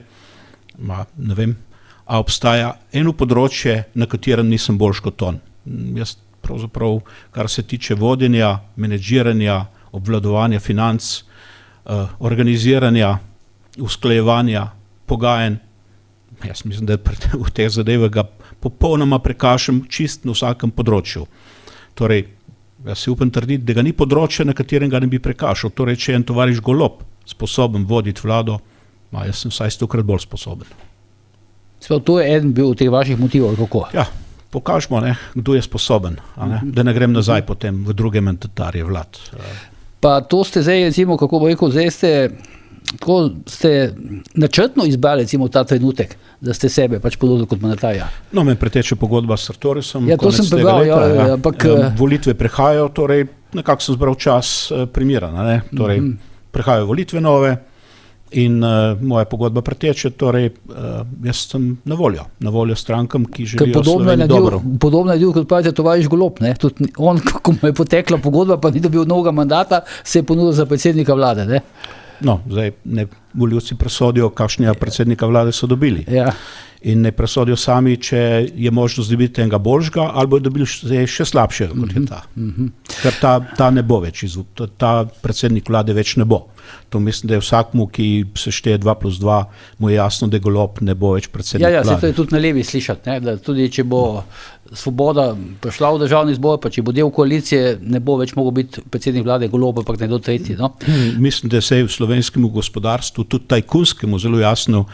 ne vem, a obstaja eno področje, na katerem nisem boljš kot on. Jaz pravzaprav, kar se tiče vodenja, menedžiranja, obvladovanja financ, organiziranja, usklajevanja, pogajanj, jaz mislim, da v teh zadevah ga popolnoma prekašam čist na vsakem področju. Torej, jaz si upam trditi, da ga ni področja, na katerem ga ne bi prekašal. Torej, če je en tovariš Golob sposoben voditi vlado, jaz sem vsaj 100-krat bolj sposoben. To je eden bil od teh vaših motivov, kako? Ja, pokažemo, kdo je sposoben, da ne grem nazaj potem v druge mandatarje vlad. Pa to ste zdaj, recimo, kako bo rekel, zdaj ste načrtno izbrali, recimo, ta trenutek, da ste sebe pač ponudili kot mandatarja. No, me preteče pogodba s Sartoriusom. Ja, to sem prebral, ampak volitve prehajajo, torej nekako sem zbral čas primiran, torej prehajajo volitve nove in moja pogodba preteče, torej jaz sem na voljo strankam, ki želijo Sloveniji dobro. Podobno je bil, kot pravite, tovariš Golob, ne? Tudi on, ko mu je potekla pogodba, pa ni dobil novega mandata, se je ponudil za predsednika vlade, ne? No, zdaj volivci presodijo, kakšnega predsednika vlade so dobili. Ja. In ne presodijo sami, če je možnost dobiti enega boljšega, ali bojo dobili še slabšega, kot je ta. Ker ta ne bo več, ta predsednik vlade več ne bo. To mislim, da je vsakmu, ki se šteje 2+2, mu je jasno, da Golob ne bo več predsednik vlade. Ja, to je tudi na levi slišati, da tudi če bo Svoboda prišla v državni zbor, pa če bo del koalicije, ne bo več mogel biti predsednik vlade Golob, ampak nekdo tretji. No? Mislim, da se je v slovenskemu gospodarstvu, tudi tajkunskemu, zelo jasno,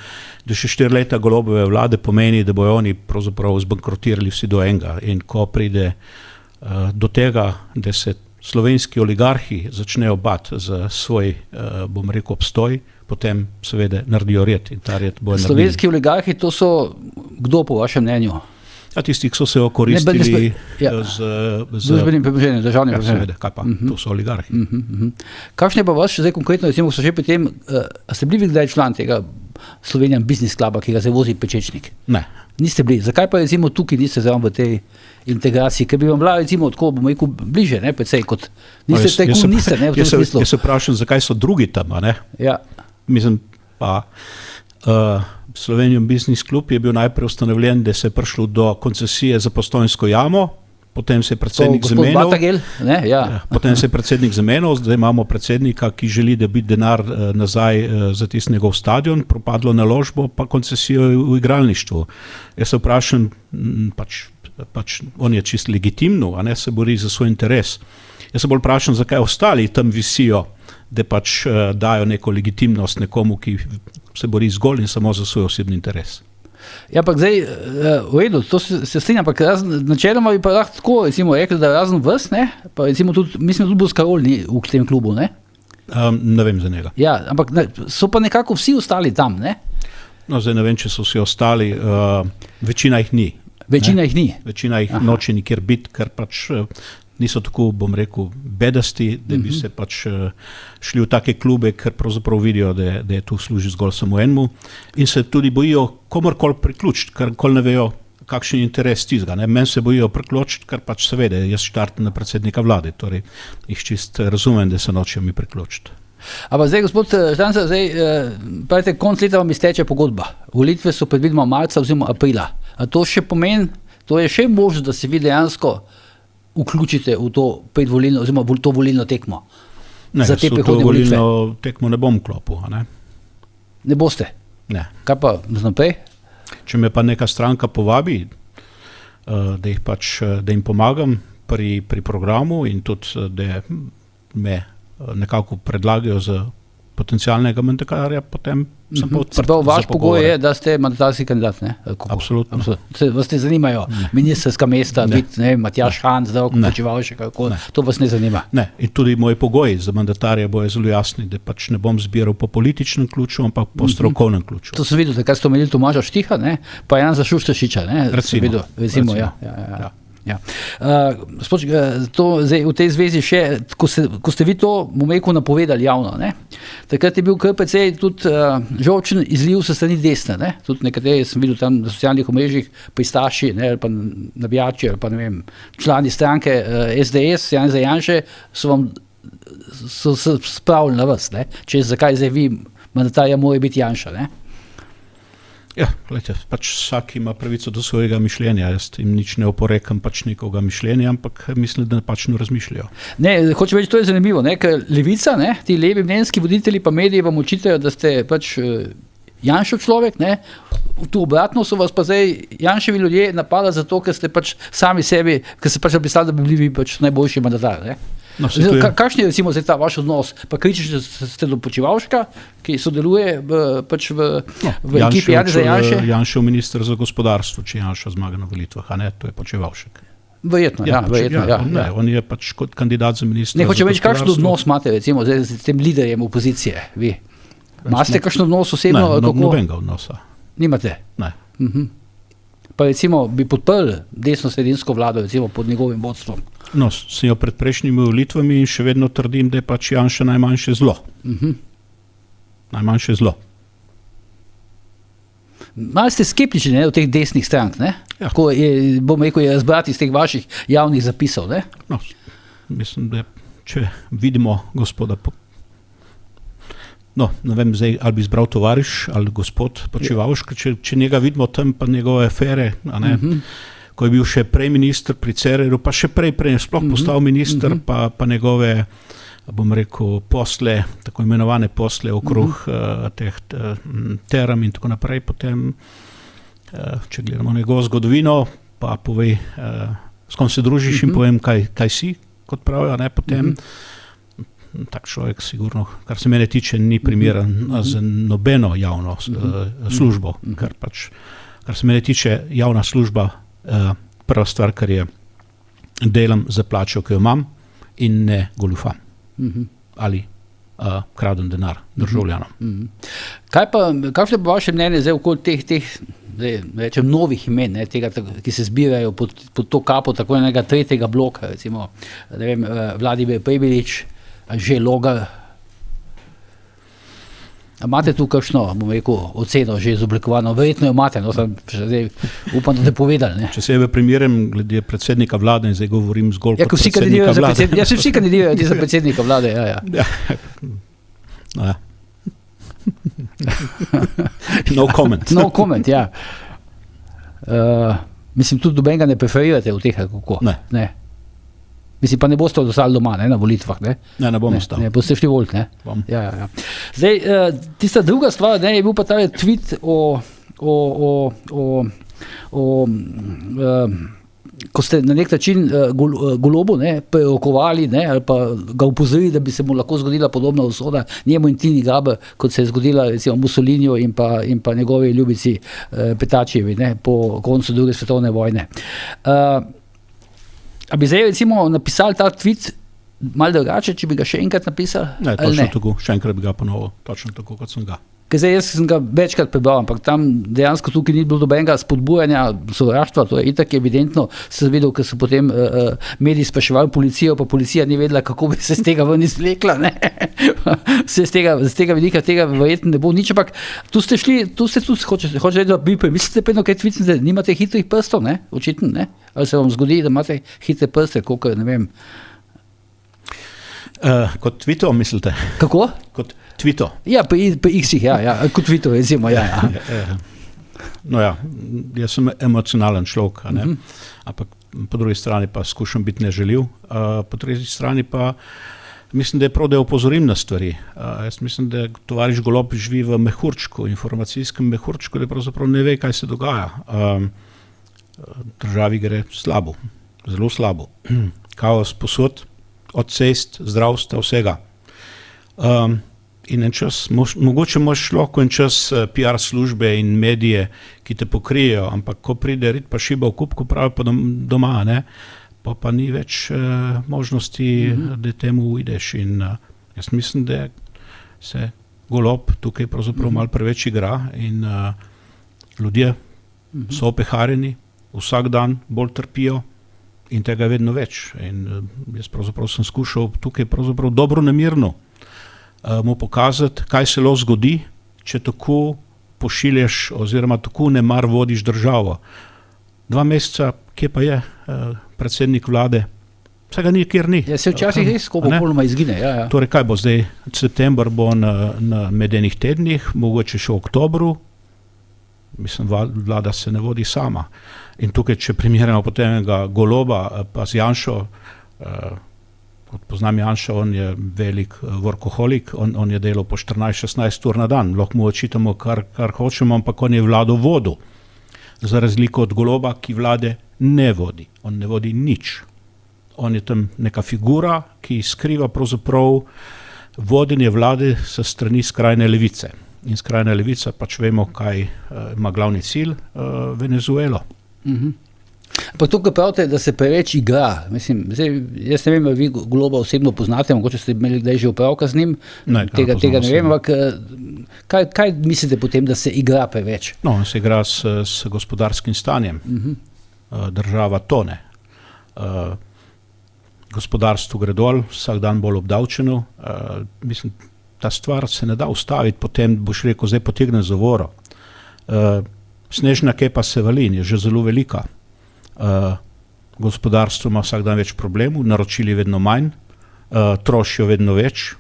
da še 4 leta Golobove vlade pomeni, da bojo oni pravzaprav zbankrotirali vsi do enega. In ko pride do tega, da se slovenski oligarhi začnejo bati za svoj, bom rekel, obstoj, potem seveda naredijo red. In ta red bo slovenski oligarhi, to so kdo po vašem mnenju? Tisti, ki so se okoristili z družbenim premoženjem, državnim premoženjem. Kaj pa, to so oligarhi. Kakšne pa vas še zdaj konkretno, recimo, so še pri tem, ste bili kdaj član tega Slovenian Business Cluba, ki ga se vozi Pečečnik? Ne. Niste bili. Zakaj pa recimo tukaj niste zraven v tej integraciji, ker bi vam bila recimo tako, bomo rekel, bliže, predvsej kot niste tajkun, niste, v tem smislu. Jaz se vprašam, zakaj so drugi tam, Ja. Mislim pa, Slovenian Business Club je bil najprej ustanovljen, da se je prišlo do koncesije za Postojnsko jamo, potem se je predsednik zamenjal. Potem se je predsednik zamenjal, zdaj imamo predsednika, ki želi, da bi denar nazaj za tisti njegov stadion, propadlo naložbo, pa koncesijo v igralništvu. Jaz se vprašam, pač on je čisto legitimno, se bori za svoj interes. Jaz se bolj vprašam, zakaj ostali tam visijo, da pač dajo neko legitimnost nekomu, ki se bori zgolj in samo za svoj osebni interes. Ja, ampak zdaj, v redu, to se strinjam, ampak načeloma bi pa lahko tako, recimo, rekli, da razen vas, pa recimo tudi, mislim, tudi Boskarol ni v tem klubu, ne? Ne vem za njega. Ja, ampak so pa nekako vsi ostali tam, ne? No, zdaj ne vem, če so vsi ostali, večina jih ni. Večina jih ni? Večina jih noče nikjer biti, ker pač niso tako, bom rekel, bedasti, da bi se pač šli v take klube, ker pravzaprav vidijo, da je tu služi zgolj samo enemu in se tudi bojijo komorkoli priključiti, ker ne vejo, kakšen interes tizga. Meni se bojijo priključiti, ker pač seveda, jaz štartam na predsednika vlade, torej jih čist razumem, da se nočejo mi priključiti. Ampak zdaj, gospod Štancar, pravite, konc leta vam izteče pogodba. Volitve so predvidoma marca oziroma aprila. A to še pomeni, to je še možnost, da se vi dejansko vključite v to predvolilno, oziroma v to volilno tekmo? Ne, za te v to volilno tekmo ne bom klopil. Ne boste? Ne. Kaj pa naprej? Če me pa neka stranka povabi, da jim pomagam pri programu in tudi, da me nekako predlagajo za potencialnega mandatarja, potem sem pa odprt. Vaš pogoj je, da ste mandatarski kandidat, ne? Absolutno. Vas ne zanimajo ministrska mesta, biti Matjaž Han, Zdravko Počivalšek, to vas ne zanima? Ne, in tudi moji pogoji za mandatarja bojo zelo jasni, da pač ne bom zbiral po političnem ključu, ampak po strokovnem ključu. To sem videl, takrat ste omenili Tomaža Štiha, pa Janeza Šušteršiča, recimo. Ja. V tej zvezi še, ko ste vi to, bom rekel, napovedali javno, takrat je bil kar precej tudi žolčen izliv se strani desne, tudi nekateri sem videl tam na socialnih omrežjih, pristaši, ali pa navijači, ali pa ne vem, člani stranke SDS, Janeza Janše, so se spravili na vas, če zakaj zdaj vi mandatarja mora biti Janša, Ja, gledajte, pač vsak ima pravico do svojega mišljenja, jaz jim nič ne oporekam pač nikoga mišljenja, ampak mislim, da napačno razmišljajo. Ne, hočem reči, to je zanimivo, ker levica, ti levi mnenjski voditelji pa mediji vam očitajo, da ste pač Janšov človek, tu obratno so vas pa zdaj Janševi ljudje napadali zato, ker ste pač sami sebi, ker ste pač napisali, da bi bili vi pač najboljši mandatar, ne? No, Kakšen je recimo zdaj ta vaš odnos? Pa kritični ste do Počivalška, ki sodeluje pač v ekipi Janeza Janše? Janšev minister za gospodarstvo, če Janša zmaga na volitvah, a ne, to je Počivalšek. Verjetno, verjetno. Ne, on je pač kot kandidat za ministra. Ne, hoče več, kakšen odnos imate recimo zdaj s tem liderjem opozicije, vi? Imate kakšen odnos osebno? Ne, nobenega odnosa. Nimate? Ne. Pa recimo bi podprli desno-sredinsko vlado recimo pod njegovim vodstvom? No, sem jo pred prejšnjimi volitvami in še vedno trdim, da je pač Janša najmanjše zlo. Najmanjše zlo. Malo ste skeptični, ne, od teh desnih strank, ne? Ja. Ko je, bom rekel, je razbrati iz teh vaših javnih zapisov, ne? No, mislim, da če vidimo gospoda no, ne vem zdaj, ali bi izbral tovariš ali gospod Počivalšek, če njega vidimo tam, pa njegove afere, a ne, ko je bil še prej minister pri Cererju, pa še prej sploh postal minister, pa njegove, bom rekel, posle, tako imenovane posle okrog teh teram in tako naprej, potem, če gledamo njegovo zgodovino, pa povej, s kom se družiš in povem, kaj si, kot pravijo, ne, potem tak človek sigurno, kar se mene tiče, ni primeren za nobeno javno službo, kar se mene tiče, javna služba, prva stvar, kar je, delam za plačo, ki jo imam in ne goljufam. Ali kradem denar državljanom. Kakšno je vaše mnenje zdaj okoli teh rečem, novih imen, ne, tega, ki se zbirajo pod to kapo tako enega tretjega bloka, recimo, ne vem, Vladimir Prebilič, Anže Logar. A imate tu kakšno, bom rekel, oceno že izoblikovano? Verjetno jo imate, no, zdaj upam, da ste povedali, ne? Če sebe primerjam glede predsednika vlade in zdaj govorim zgolj kot predsednika vlade. Ja, vsi kandidirajo za predsednika vlade, ja. No, ja. No comment. No comment, ja. Mislim, tudi dobenega ne preferirate v teh, kako? Ne. Mislim, pa ne boste ostali doma, ne, na volitvah, ne? Ne bom ostal. Ne, boste šli volit, ne? Bom. Ja. Zdaj, tista druga stvar, ne, je bil pa ta tweet ko ste na nek način Golobu, ne, prerokovali, ne, ali pa ga upozorili, da bi se mu lahko zgodila podobna usoda njemu in Tini Gaber, kot se je zgodila recimo Mussoliniju in pa njegovi ljubici Petačevi, ne, po koncu druge svetovne vojne. A bi zdaj recimo napisali ta tweet malo drugače, če bi ga še enkrat napisali? Ne, točno tako, še enkrat bi ga ponovil, točno tako, kot sem ga. Ker zdaj jaz sem ga večkrat prebral, ampak tam dejansko tukaj ni bilo dobenega spodbujanja sovraštva, to je itak evidentno, sem videl, ker so potem mediji spraševali policijo, pa policija ni vedela, kako bi se z tega ven izvlekla, ne. Z tega vidika tega verjetno ne bo nič, ampak tu ste tudi, hoče reči, da bi premislite predno, kaj tvicnete, nimate hitrih prstov, ne, očitno, ne, ali se vam zgodi, da imate hitre prste, koliko, ne vem. Kot Tvito, mislite? Kako? Kot Tvito. Ja, pri X-ih, ja, kot Tvito, recimo, ja. No ja, jaz sem emocionalen človek, ne? Ampak po drugi strani pa skušam biti neželjiv, po tretji strani pa mislim, da je prav, da opozorim na stvari. Jaz mislim, da tovariš Golob živi v mehurčku, informacijskem mehurčku, da pravzaprav ne ve, kaj se dogaja. Državi gre slabo, zelo slabo. Kaos posod, od cest, zdravstva, vsega. In en čas, mogoče imaš lahko en čas PR službe in medije, ki te pokrijejo, ampak ko pride rit pa šiba v kup, ko pravi pa doma, ne, pa ni več možnosti, da temu uideš. In jaz mislim, da se Golob tukaj pravzaprav malo preveč igra in ljudje so opeharjeni, vsak dan bolj trpijo in tega je vedno več. In jaz pravzaprav sem skušal tukaj pravzaprav dobro namirno mu pokazati, kaj se lahko zgodi, če tako pošiljaš oziroma tako nemar vodiš državo. 2 meseca, kje pa je predsednik vlade? Vsega nikjer ni. Ja, se včasih res, ko popolnoma izgine. Ja. Torej, kaj bo zdaj? September bo na medenih tednih, mogoče še v oktobru. Mislim, vlada se ne vodi sama. In tukaj, če primerjamo potem Goloba pa z Janšo, Poznam Janša, on je velik workoholik, on je delal po 14-16 ur na dan, lahko mu očitamo kar hočemo, ampak on je vlado vodil. Za razliko od Goloba, ki vlade ne vodi. On ne vodi nič. On je tam neka figura, ki skriva pravzaprav vodenje vlade sa strani skrajne levice. In skrajna levica, pač vemo, kaj ima glavni cilj, Venezuelo. Pa tukaj pravite, da se preveč igra. Mislim, jaz ne vem, vi Goloba osebno poznate, mogoče ste imeli kdaj že opravka z njim, tega ne vem, ampak kaj mislite potem, da se igra preveč? No, on se igra s gospodarskim stanjem. Država tone. Gospodarstvo gre dol, vsak dan bolj obdavčeno. Mislim, ta stvar se ne da ustaviti, potem boš rekel, zdaj potegne zavoro. Snežna kepa se vali, je že zelo velika. Gospodarstvo ima vsak dan več problemov, naročili vedno manj, trošijo vedno več.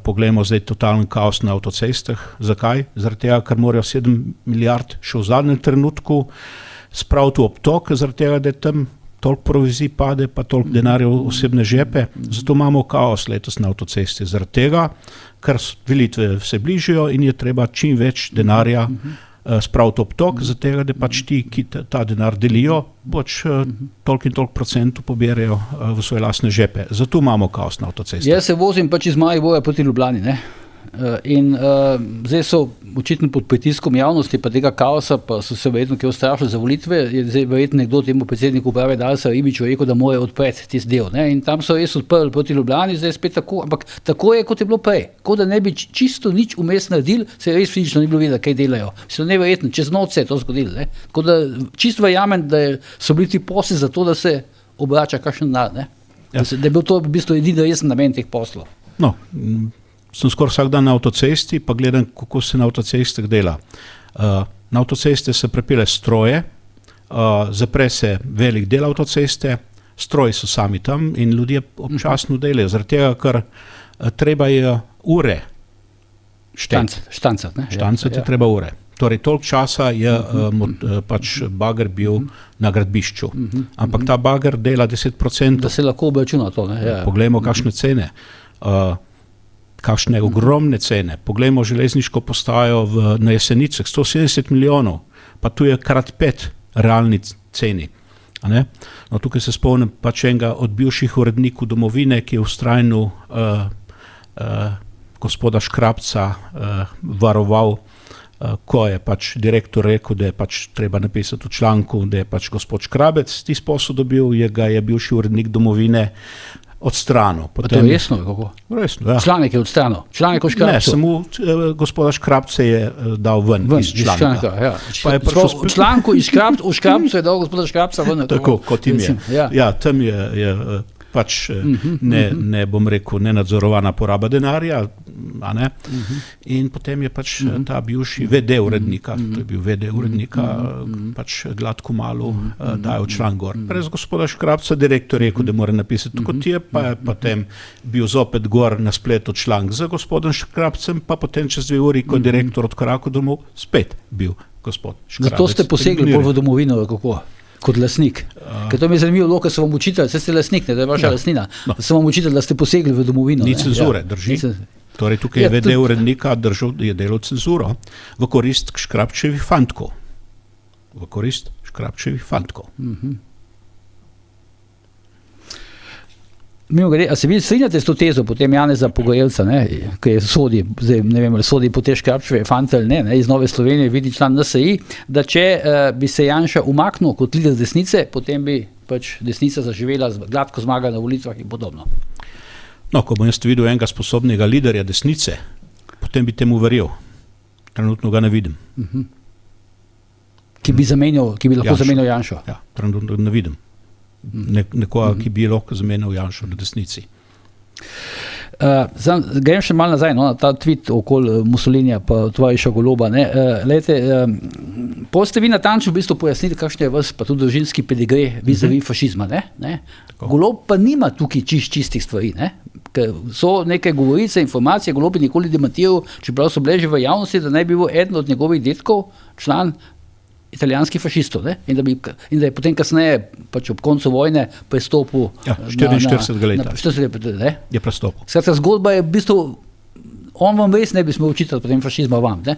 Poglejmo zdaj totalen kaos na avtocestah. Zakaj? Zaradi tega, ker morajo 7 milijard še v zadnjem trenutku spraviti v obtok, zaradi tega, da je tam toliko provizij pade, pa toliko denarja v osebne žepe. Zato imamo kaos letos na avtocesti. Zaradi tega, ker volitve se bližajo in je treba čim več denarja spraviti obtok, zato tega, da pač ti, ki ta denar delijo, pač toliko in toliko procentov pobirajo v svoje lastne žepe. Zato imamo kaos na avtocesti. Jaz se vozim pač iz Maribora proti Ljubljani, ne? In zdaj so očitno pod pritiskom javnosti pa tega kaosa, pa so se verjetno kaj ustrašili za volitve, je zdaj verjetno nekdo temu predsedniku uprave Darsa Ribiču rekel, da mora odpreti tisti del, ne? In tam so res odprli proti Ljubljani, zdaj spet tako, ampak tako je, kot je bilo prej, kot da ne bi čisto nič vmes naredili, se res fizično ni bilo videti, kaj delajo. So neverjetno, čez noč se je to zgodilo, ne? Tako da čisto verjamem, da so bili ti posli za to, da se obrača kakšen denar, ne? Ja. Da je bil to v bistvu edini resen namen teh poslov. No, sem skoraj vsak dan na avtocesti, pa gledam, kako se na avtocestah dela. Na avtoceste se prepelje stroje, zapre se velik del avtoceste, stroji so sami tam in ljudje občasno delajo, zaradi tega, ker treba je ure štancati, ne? Štancati je treba ure. Torej, toliko časa je pač bager bil na gradbišču. Ampak ta bager dela 10%. Da se lahko obračuna to, ne? Ja. Poglejmo, kakšne cene. Kakšne ogromne cene. Poglejmo železniško postajo na Jesenicah, 170 milijonov, pa tu je krat 5 realni ceni. No, tukaj se spomnim pač enega od bivših urednikov Domovine, ki je vztrajno gospoda Škrabca varoval, ko je pač direktor rekel, da je pač treba napisati v članku, da je pač gospod Škrabec tisti posel dobil, ga je bivši urednik Domovine odstrano. Pa to je resno, kako? Resno, ja. Članek je odstrano. Članek o Škrabcu. Ne, samo gospoda Škrabce je dal ven iz članka. Ja. V članku o Škrabcu je dal gospoda Škrabca ven. Tako, kot im je. Ja, tam je pač ne bom rekel, nenadzorovana poraba denarja, a ne? In potem je pač ta bivši VD urednika, to je bil VD urednika, pač gladko malo dajo član gor. Prez gospoda Škrabca direktor rekel, da mora napisati kot je, pa je potem bil zopet gor na spletu članek za gospodom Škrabcem, pa potem čez 2 uri, ko je direktor odkorakal domov, spet bil gospod Škrabec. Zato ste posegli v Domovino, kako? Kot lasnik. Ker to mi je zanimivo, ko so vam učitelj, ste lasnik, ne, da je vaša lasnina, so vam učitelj, da ste posegli v Domovino. Ni cenzure, drži. Torej tukaj je VD urednika je delal cenzuro v korist Škrabčevih fantkov. V korist Škrabčevih fantkov. Mimogrede, a se vi strinjate s to tezo potem Janeza Pogorelca, ki sodi, zdaj ne vem, ali sodi po te Škrabčeve fante ali ne, iz Nove Slovenije, vidi član NSI, da če bi se Janša umaknil kot lider desnice, potem bi pač desnica zaživela, gladko zmaga na volitvah in podobno. No, ko bom jaz videl enega sposobnega liderja desnice, potem bi temu verjel. Trenutno ga ne vidim. Ki bi lahko zamenjal Janšo. Ja, trenutno ne vidim. Nekoga, ki bi lahko zamenjal Janšo na desnici. Grem še malo nazaj, na ta tweet okoli Mussolinija pa tovariša Goloba. Potem ste vi natančno v bistvu pojasnili, kakšen je vas pa tudi družinski pedigre vis-a-vis fašizma. Golob pa nima tukaj čistih stvari. Ker so neke govorice, informacije, Golob je nikoli demantiral, čeprav so bile že v javnosti, da naj bi bil eden od njegovih detkov član italijanskih fašistov, ne? In da je potem kasneje, pač ob koncu vojne, prestopil. Ja, 44 leta. 40 let, ne? Je prestopil. Skratka, zgodba je v bistvu, on vam res ne bi smel učitati potem fašizma vam, ne?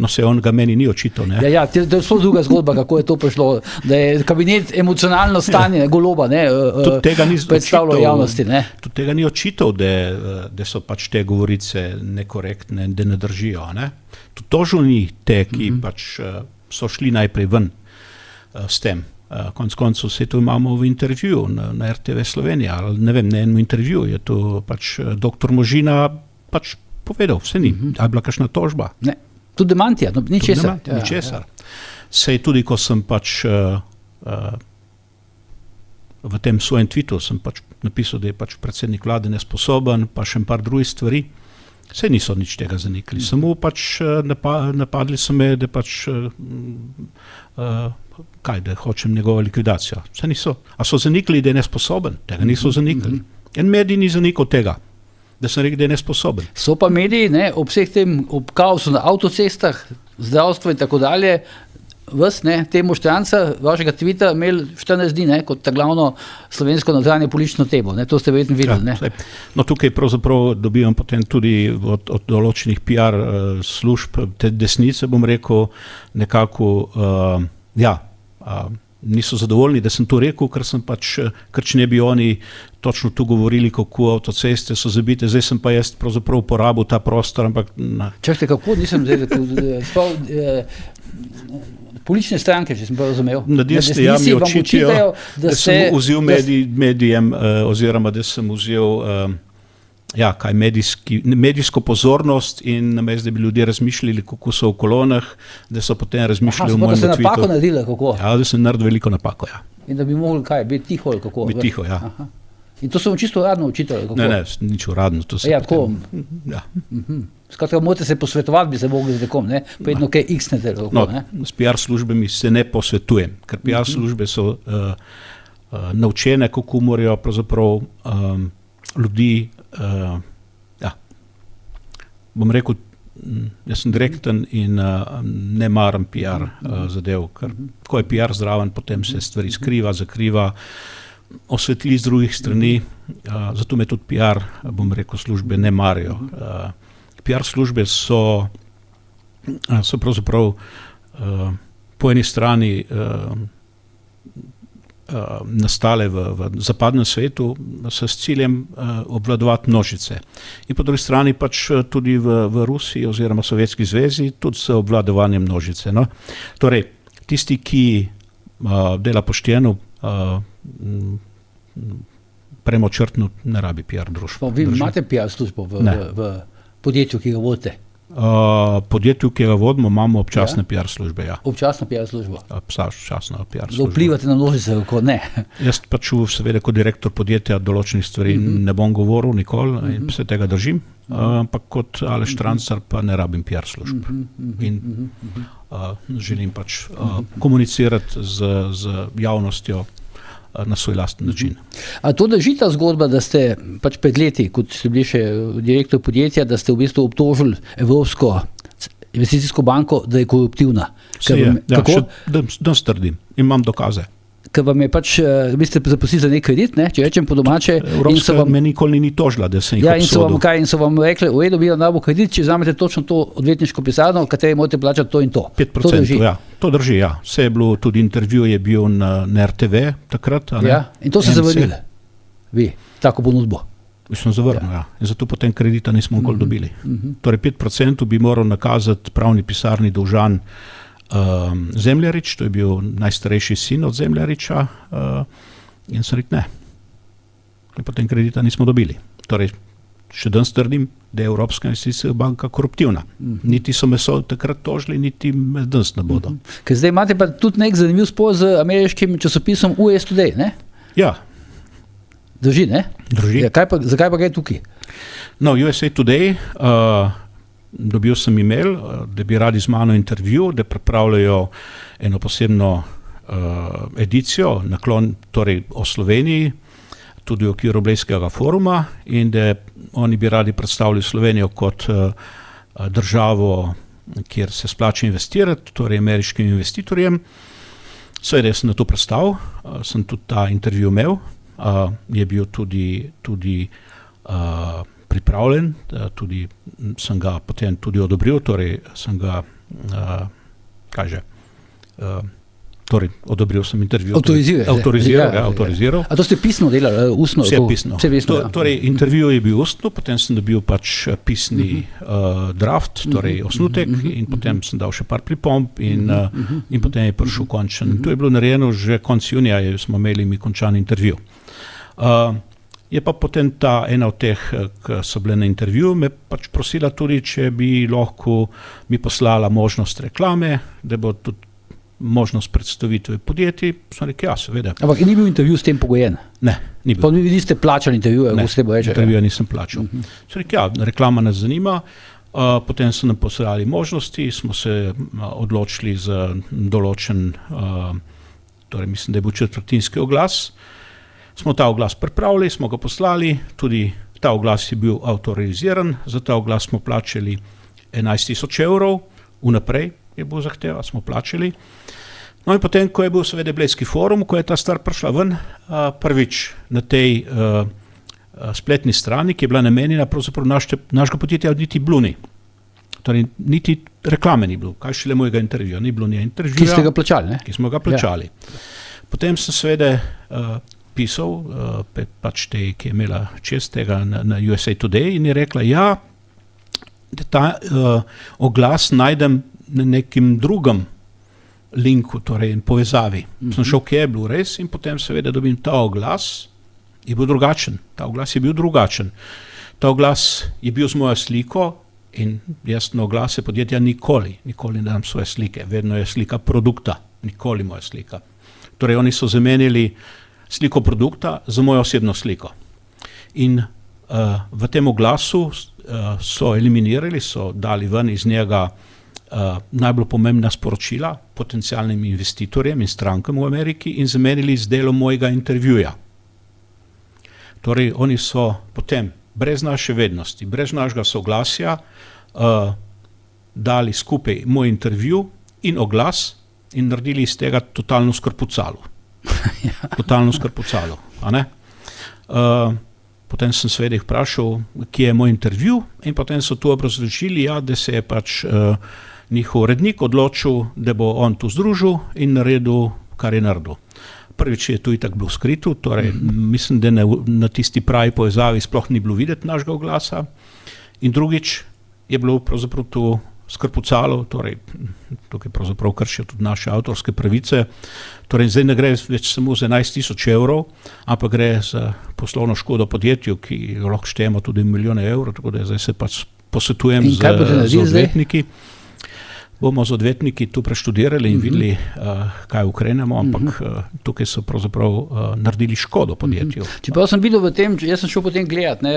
No, se on ga meni ni očital, ne? Ja, to je zelo druga zgodba, kako je to prišlo, da je kabinet emocionalno stanje Goloba, ne, predstavljal javnosti, ne? Tudi tega ni očital, da so pač te govorice nekorektne, da ne držijo, ne? Tudi tožil ni te, ki pač so šli najprej ven s tem. Konec koncev se to imamo v intervjuju na RTV Slovenija, ali ne vem, na enem intervjuju je to pač doktor Možina pač povedal, vse ni, a je bila kakšna tožba. Ne. Tudi demantija, no, ničesar. Ničesar. Sej tudi, ko sem pač v tem svojem tweetu sem pač napisal, da je pač predsednik vlade nesposoben, pa še par drugih stvari, sej niso nič tega zanikli. Samo pač napadli so me, da pač da hočem njegovo likvidacijo. Sej niso. A so zanikli, da je nesposoben? Tega niso zanikli. En medij ni zanikal tega, da sem rekel, da je nesposoben. So pa mediji, ne, ob vseh tem, ob kaosu na avtocestah, zdravstvo in tako dalje, vas, ne, temo Štranca, vašega tvita, imeli 14 dni, ne, kot ta glavno slovensko notranje politično temo, ne, to ste verjetno videli, ne. No, tukaj pravzaprav dobivam potem tudi od določenih PR služb, te desnice, bom rekel, nekako, niso zadovoljni, da sem to rekel, ker če ne bi oni točno tu govorili, kako avtoceste so zabite, zdaj sem pa jaz pravzaprav uporabil ta prostor, ampak... Čakajte, kako nisem zdaj, politične stranke, če sem pa razumel. Na desni mi očitajo, da sem vzel medijem, oziroma da sem vzel medijsko pozornost in namesto, da bi ljudje razmišljali, kako so v kolonah, da so potem razmišljali o mojem tweetu. Da ste napako naredili, kako? Ja, da sem naredil veliko napako, ja. In da bi mogli kaj, biti tiho ali kako? Biti tiho, ja. Aha. In to so vam čisto uradno učitali, kako? Ne, nič uradno. To se tako. Ja. Skratka, morate se posvetovati, bi se mogli z nekom, ne? Pa jedno kaj x-nete, kako, ne? S PR službami se ne posvetujem, ker PR službe so naučene, kako morajo pravzaprav ljudi bom rekel, jaz sem direkten in ne maram PR zadev, ker ko je PR zraven, potem se stvari skriva, zakriva, osvetli z drugih strani, zato me tudi PR, bom rekel, službe ne marajo. PR službe so pravzaprav po eni strani nastale v zapadnem svetu s ciljem obvladovati množice. In po drugi strani pač tudi v Rusiji oziroma Sovjetski zvezi tudi s obvladovanjem množice. No? Torej, tisti, ki dela pošteno, premočrtno ne rabi PR družbo. Vi imate PR službo v podjetju, ki ga vodite? Podjetju, ki ga vodimo, imamo občasne PR službe, ja. Občasno PR službo? Občasno PR službo. Da vplivate na množice, kako ne? Jaz pač seveda kot direktor podjetja določenih stvari ne bom govoril nikoli in se tega držim, ampak kot Aleš Štráncar pa ne rabim PR služb. In želim pač komunicirati z javnostjo na svoj lasten način. A to drži ta zgodba, da ste pač pred leti, kot ste bili še direktor podjetja, da ste v bistvu obtožili Evropsko investicijsko banko, da je koruptivna? Kako? Danes trdim, imam dokaze. Ker vam je pač, vi ste zaprosili za nek kredit, ne, če rečem po domače. Evropska me nikoli ni tožila, da sem jih obsodil. In so vam rekli, v redu, bi vam dal kredit, če vzamete točno to odvetniško pisarno, v kateri morate plačati to in to. 5%, ja. To drži, ja. Vse je bilo, tudi intervju je bil na RTV takrat. Ja, in to ste zavrnili, vi, tako ponudbo. Sem zavrnil, ja. In zato potem kredita nismo nikoli dobili. Torej 5% bi moral nakazati pravni pisarni dolžan Zemljarič, to je bil najstarejši sin od Zemljariča, in sem rekel ne. In potem kredita nismo dobili. Torej, še danes trdim, da je Evropska investicijska banka koruptivna. Niti so me takrat tožili, niti me danes ne bodo. Ker zdaj imate pa tudi nek zanimiv spor z ameriškim časopisom US Today, ne? Ja. Drži, ne? Drži. Ja, zakaj pa gre tukaj? No, USA Today, dobil sem e-mail, da bi radi z mano intervju, da pripravljajo eno posebno edicijo, naklon torej o Sloveniji, tudi v okviru Blejskega foruma, in da oni bi radi predstavili Slovenijo kot državo kjer se splača investirati, torej ameriškim investitorjem. Seveda sem na to pristal, sem tudi ta intervju imel, je bil tudi pripravljen, tudi sem ga potem tudi odobril, torej sem ga, torej odobril sem intervju. Avtoriziral. A to ste pisno delali, ustno? Vse pisno. Torej intervju je bil ustno, potem sem dobil pač pisni draft, torej osnutek, in potem sem dal še par pripomb in potem je prišel končen. To je bilo narejeno že konec junija, smo imeli mi končan intervju. Je pa potem ta ena od teh, ki so bile na intervju, me pač prosila tudi, če bi lahko mi poslala možnost reklame, da bo tudi možnost predstavitve podjetij. Sem rekel, ja, seveda. Ampak ni bil intervju s tem pogojen? Ne, ni bil. Pa vi niste plačali intervjuja? Ne, intervjuja nisem plačal. Sem rekel, ja, reklama nas zanima. Potem so nam poslali možnosti, smo se odločili za določen, torej mislim, da je bil četrtinski oglas. Smo ta oglas pripravili, smo ga poslali, tudi ta oglas je bil avtoriziran, za ta oglas smo plačali 11,000 €, vnaprej je bil zahteva, smo plačali. No in potem, ko je bil seveda Blejski forum, ko je ta stvar prišla ven, prvič na tej spletni strani, ki je bila namenjena pravzaprav našega podjetja, niti bilo ni. Torej, niti reklame ni bilo, kaj šele mojega intervjuja, ni bilo ni intervjuja. Ki ste ga plačali, ne? Ki smo ga plačali. Ja. Potem sem seveda pisal, pač tej, ki je imela čez tega na USA Today in je rekla, ja, da ta oglas najdem na nekim drugem linku, torej povezavi. Sem šel, kje je bilo res in potem seveda dobim ta oglas, je bil drugačen. Ta oglas je bil drugačen. Ta oglas je bil z mojo sliko in jaz na oglase podjetja nikoli ne dam svoje slike, vedno je slika produkta, nikoli moja slika. Torej, oni so zamenjali sliko produkta za mojo osebno sliko. In v tem oglasu so eliminirali, so dali ven iz njega najbolj pomembna sporočila potencialnim investitorjem in strankam v Ameriki in zamenjali z delom mojega intervjuja. Torej, oni so potem brez naše vednosti, brez našega soglasja dali skupaj moj intervju in oglas in naredili iz tega totalno skrpucalo. Totalno skrpucalo. Potem sem seveda jih vprašal, kje je moj intervju in potem so tu obrazložili, ja, da se je pač njihov urednik odločil, da bo on tu združil in naredil, kar je naredil. Prvič je tu itak bilo skrito, torej mislim, da na tisti pravi povezavi sploh ni bilo videti našega oglasa in drugič je bilo pravzaprav tu skrpucalo, torej tukaj pravzaprav kršijo tudi naše avtorske pravice. Torej zdaj ne gre več samo za 11,000 €, ampak gre za poslovno škodo podjetju, ki lahko štejemo tudi milijone evrov, tako da zdaj se pač posvetujem z odvetniki. Bomo z odvetniki tu preštudirali in videli, kaj ukrenemo, ampak tukaj so pravzaprav naredili škodo podjetju. Čeprav sem videl v tem, jaz sem šel potem gledati,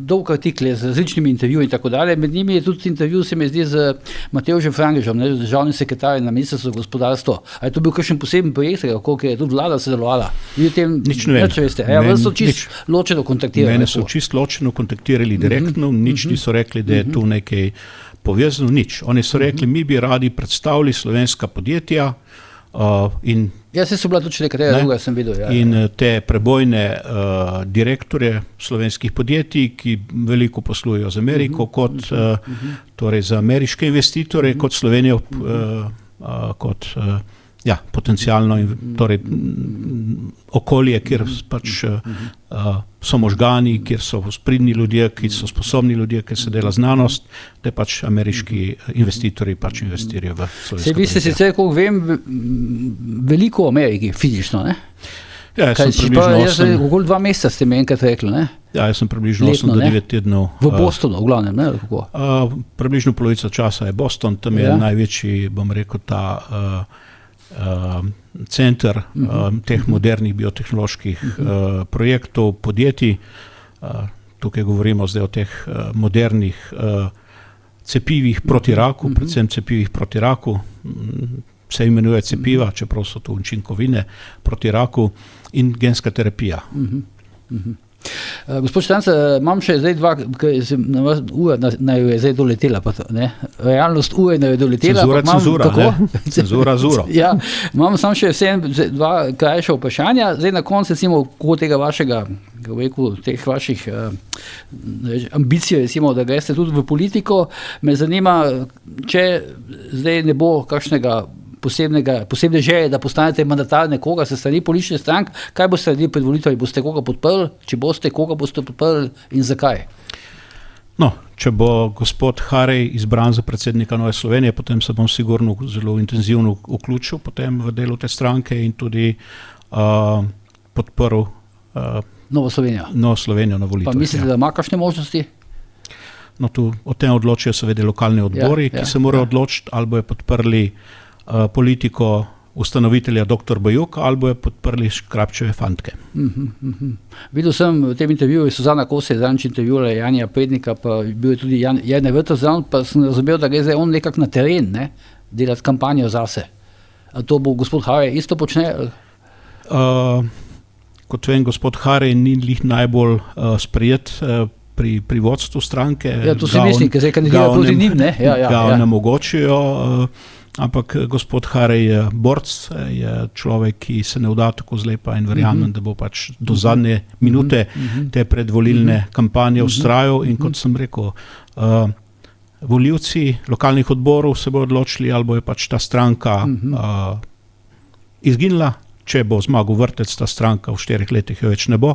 dolg artikle z različnimi intervjuji in tako dalje, med njimi je tudi intervju, se mi zdi, z Matevžem Frangežem, državnim sekretarjem na Ministrstvu za gospodarstvo. A je to bil kakšen poseben projekt, kako je tudi vlada sodelovala? Nič ne vem. Vas so čisto ločeno kontaktirali? Mene so čisto ločeno kontaktirali direktno, nič niso rekli, da je tu nekaj povezano, nič. Oni so rekli, mi bi radi predstavili slovenska podjetja in se so bila tudi nekaj druga, sem videl. In te prebojne direktorje slovenskih podjetij, ki veliko poslujejo z Ameriko, kot torej za ameriške investitore, kot Slovenijo, kot potencialno torej okolje, kjer pač so možgani, kjer so spridni ljudje, ki so sposobni ljudje, kjer se dela znanost, da pač ameriški investitorji pač investirajo v slovensko podjetje. Vi ste sicer, koliko vem, veliko v Ameriki, fizično, ne? Ja, jaz sem približno okoli 2 meseca ste mi enkrat rekli, ne? Ja, jaz sem približno 8 do 9 tednov. V Bostonu, v glavnem, ne? Kako? Približno polovica časa je Boston, tam je največji, bom rekel, ta center teh modernih biotehnoloških projektov, podjetij. Tukaj govorimo zdaj o teh modernih cepivih proti raku, predvsem cepivih proti raku, se imenuje cepiva, čeprav so to učinkovine proti raku in genska terapija. Gospod Štanc, imam še zdaj dva, ura naj je zdaj doletela, pa to, ne? Realnost ure naj je doletela. Cenzura, Cenzura. Ja, imam samo še dva krajša vprašanja. Zdaj na koncu, recimo, tega vašega, teh vaših ambicij, recimo, da greste tudi v politiko, me zanima, če zdaj ne bo kakšnega posebne želje, da postanete mandatar nekoga se strani politične strank, kaj boste naredili pred volitvami? Boste koga podprli? Če boste, koga boste podprli in zakaj? No, če bo gospod Harej izbran za predsednika Nove Slovenije, potem se bom sigurno zelo intenzivno vključil potem v delo te stranke in tudi podprl Novo Slovenijo na volitvah. Pa mislite, da ima kakšne možnosti? No, tu o tem odločijo seveda lokalni odbori, ki se morajo odločiti, ali bojo podprli politiko ustanovitelja dr. Bajuk, ali bojo podprli Škrabčeve fantke. Videl sem v tem intervjuju, Suzana Kos je zadnjič intervjuvala Janija Prednika, pa bil je tudi Jernej Vrtovec, pa sem razumel, da gre zdaj on nekako na teren, ne, delati kampanjo zase. A to bo gospod Harej isto počne? Kot vem, gospod Harej ni lih najbolj sprejet pri vodstvu stranke. Ja, to si mislim, ker zdaj kandidira proti njim, ne? Ga onemogočijo, ampak gospod Harej je borc, je človek, ki se ne vda tako zlepa in verjamem, da bo pač do zadnje minute te predvolilne kampanje vztrajal in kot sem rekel, volivci lokalnih odborov se bo odločili, ali bo je pač ta stranka izginila, če bo zmagal Vrtec, ta stranka v 4 letih jo več ne bo,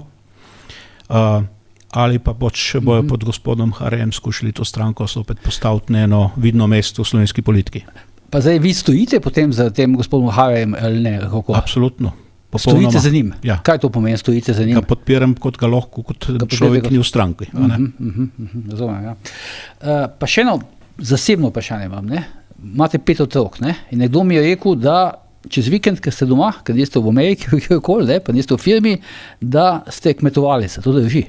ali pa bojo pod gospodom Harejem skušali to stranko spet postaviti na eno vidno mesto v slovenski politiki. Pa zdaj vi stojite potem za tem gospodom Harejem ali ne? Kako? Absolutno. Popolnoma. Stojite za njim? Ja. Kaj to pomeni, stojite za njim? Ga podpiram, kot ga lahko, kot človek ni v stranki. Razumem, ja. Pa še eno zasebno vprašanje imam, ne? Imate 5 otrok, ne? In nekdo mi je rekel, da čez vikend, ker ste doma, ker niste v Ameriki, pa niste v firmi, da ste kmetovalec. To drži?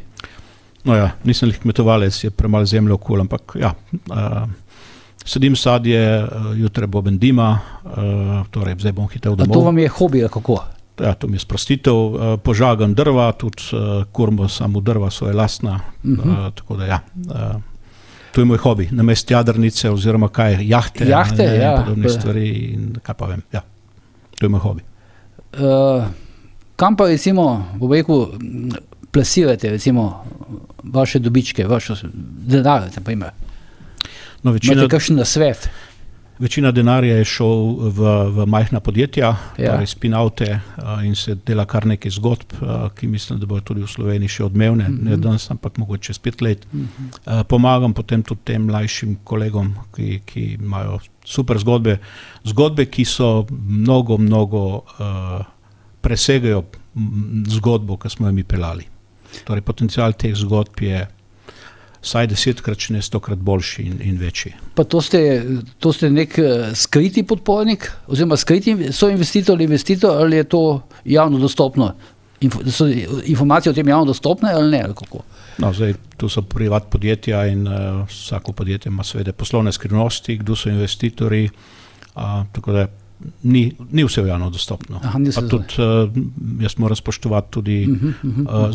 No ja, nisem lih kmetovalec, je premalo zemlje okoli, ampak ja, sedim sadje, jutre bo bendima, torej zdaj bom hitel domov. A to vam je hobi, kako? Ja, to mi je sprostitev, požagam drva, tudi kurmo samo drva svoje lastna, tako da ja, to je moj hobi, namest jadrnice oziroma kaj, jahte, podobne stvari in kaj pa vem, ja, to je moj hobi. Kam pa recimo, bo rekel, plasirate recimo vaše dobičke, vaše denar, na primer? No, imate kakšen nasvet? Večina denarja je šel v majhna podjetja, torej spin-oute in se dela kar nekaj zgodb, ki mislim, da bojo tudi v Sloveniji še odmevne, ne danes, ampak mogoče čez 5 let. Pomagam potem tudi tem mlajšim kolegom, ki imajo super zgodbe, ki so mnogo presegajo zgodbo, ki smo jo mi pelali. Torej, potencial teh zgodb je vsaj 10-krat, če ne 100-krat boljši in večji. Pa to ste nek skriti podpornik, oziroma skriti so investitor ali je to javno dostopno? So informacije o tem javno dostopne ali ne? Ali kako? No, zdaj, tu so privat podjetja in vsako podjetje ima seveda poslovne skrivnosti, kdo so investitorji, tako da ni vse javno dostopno. Pa tudi jaz moram spoštovati tudi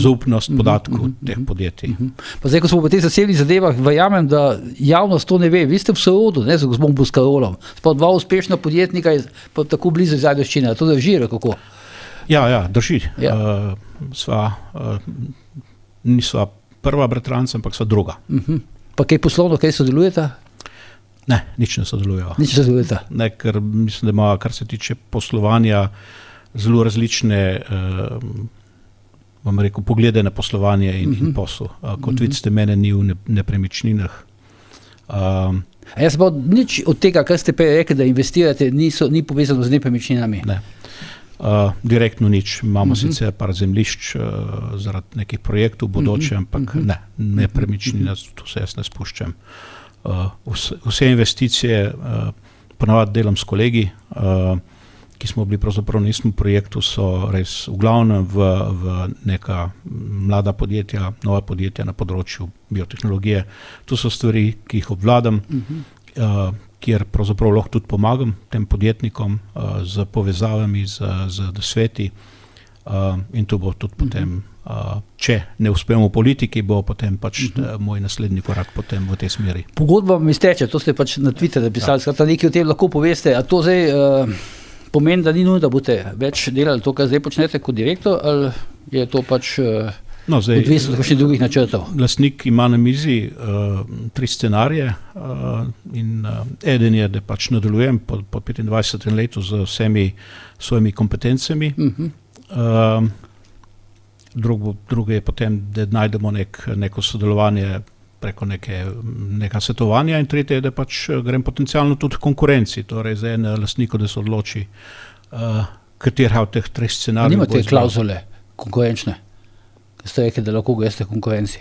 zaupnost podatkov teh podjetij. Pa zdaj, ko smo v teh zasebnih zadevah, verjamem, da javnost to ne ve. Vi ste v sorodu, ne, z gospodom Boscarolom. Pa 2 uspešna podjetnika je pa tako blizu iz Ajdovščine. To drži, kako? Ja, drži. Nisva prva bratranca, ampak sva druga. Pa kaj poslovno, kaj sodelujete? Ne, nič ne sodelujejo. Ne, ker mislim, da ima, kar se tiče poslovanja, zelo različne bom rekel, poglede na poslovanje in posel. Kot vidite, mene ni v nepremičninah. Jaz pa nič od tega, kar ste prej rekli, da investirate, ni povezano z nepremičninami? Ne. Direktno nič. Imamo sicer par zemljišč zaradi nekih projektov bodoče, ampak ne, nepremičnina, tu se jaz ne spuščam. Vse investicije ponavadi delam s kolegi, ki smo bili pravzaprav na istem projektu, so res v glavnem v neka mlada podjetja, nova podjetja na področju biotehnologije. To so stvari, ki jih obvladam, kjer pravzaprav lahko tudi pomagam tem podjetnikom z povezavami, z sveti in to bo tudi potem če ne uspemo v politiki, bo potem pač moj naslednji korak potem v tej smeri. Pogodba vam izteče, to ste pač na Twitterju pisali, skratka nekaj o tem lahko poveste, a to zdaj pomeni, da ni nujno, da boste več delali to, kar zdaj počnete kot direktor, ali je to pač odvisno od kakšnih drugih načrtov? Lastnik ima na mizi 3 scenarije in eden je, da pač nadaljujem po 25. letu z vsemi svojimi kompetencami. Drugo je potem, da najdemo neko sodelovanje preko neka svetovanja in tretje je, da pač grem potencialno tudi v konkurenci, torej za en lastnik, da se odloči, katera od teh 3 scenarijev. Nimate klauzule konkurenčne? Ste rekli, da lahko greste konkurenci?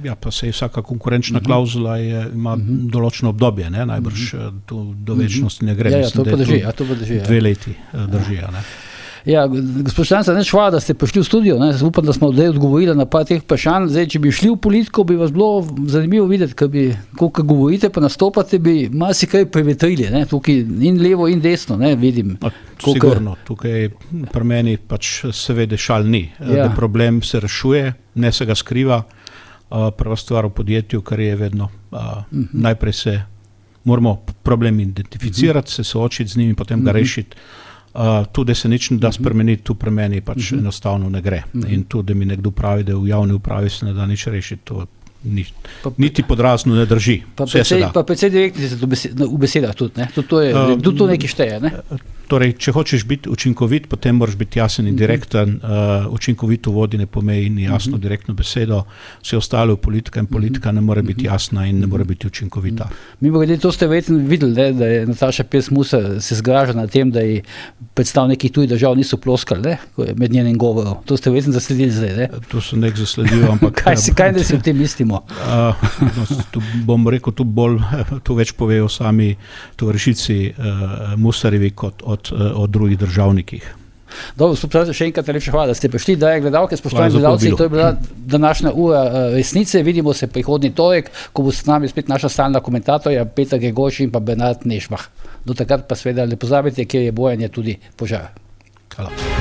Ja, pa sej vsaka konkurenčna klauzula ima določeno obdobje, ne? Najbrž do večnosti ne gre. Ja, to pa drži. 2 leti drži, ne? Ja, gospod Štanca, neč hvala, da ste prišli v studio, ne? Upam, da smo zdaj odgovorili na par teh vprašanj. Zdaj, če bi šli v politiko, bi vas bilo zanimivo videti, koliko govorite, pa nastopate, bi marsikaj prevetrili, ne? Tukaj in levo in desno, ne, vidim. Sigurno, tukaj pri meni pač seveda šal ni. Da problem se rešuje, ne se ga skriva. Prva stvar v podjetju, kar je vedno, najprej moramo problem identificirati, se soočiti z njim in potem ga rešiti. Tudi se nič ne da spremeniti, tu pri meni pač enostavno ne gre. In tudi, da mi nekdo pravi, da v javni upravi se ne da nič rešiti, to niti podrazno ne drži. Pa predvsej direktni ste v besedah tudi, ne? Tudi to nekaj šteje, ne? Torej, če hočeš biti učinkovit, potem moraš biti jasen in direkten. Učinkovito vodi ne pomeni jasno direktno besedo. Vse ostalo je politika in politika ne more biti jasna in ne more biti učinkovita. Mimogrede, to ste verjetno videli, da je Nataša Pirc Musar se zgraža na tem, da ji predstavniki tujih držav niso ploskali, ne? Med njenim govorom. To ste verjetno zasledili zdaj, ne? To sem nek zasledil, ampak... Kaj da si v tem mislimo? Bom rekel, tu več povejo sami tovarišici Musarjevi kot o drugih državnikih. Dobro, gospod, še enkrat najlepša hvala, da ste prišli. Drage gledalke, spoštovani gledalci, to je bila današnja ura resnice. Vidimo se prihodnji torek, ko bo s nami spet naša stalna komentatorja Peter Gregorčič in pa Bernard Nešbah. Do takrat pa seveda ne pozabite, kjer je bojanje tudi požar. Hvala.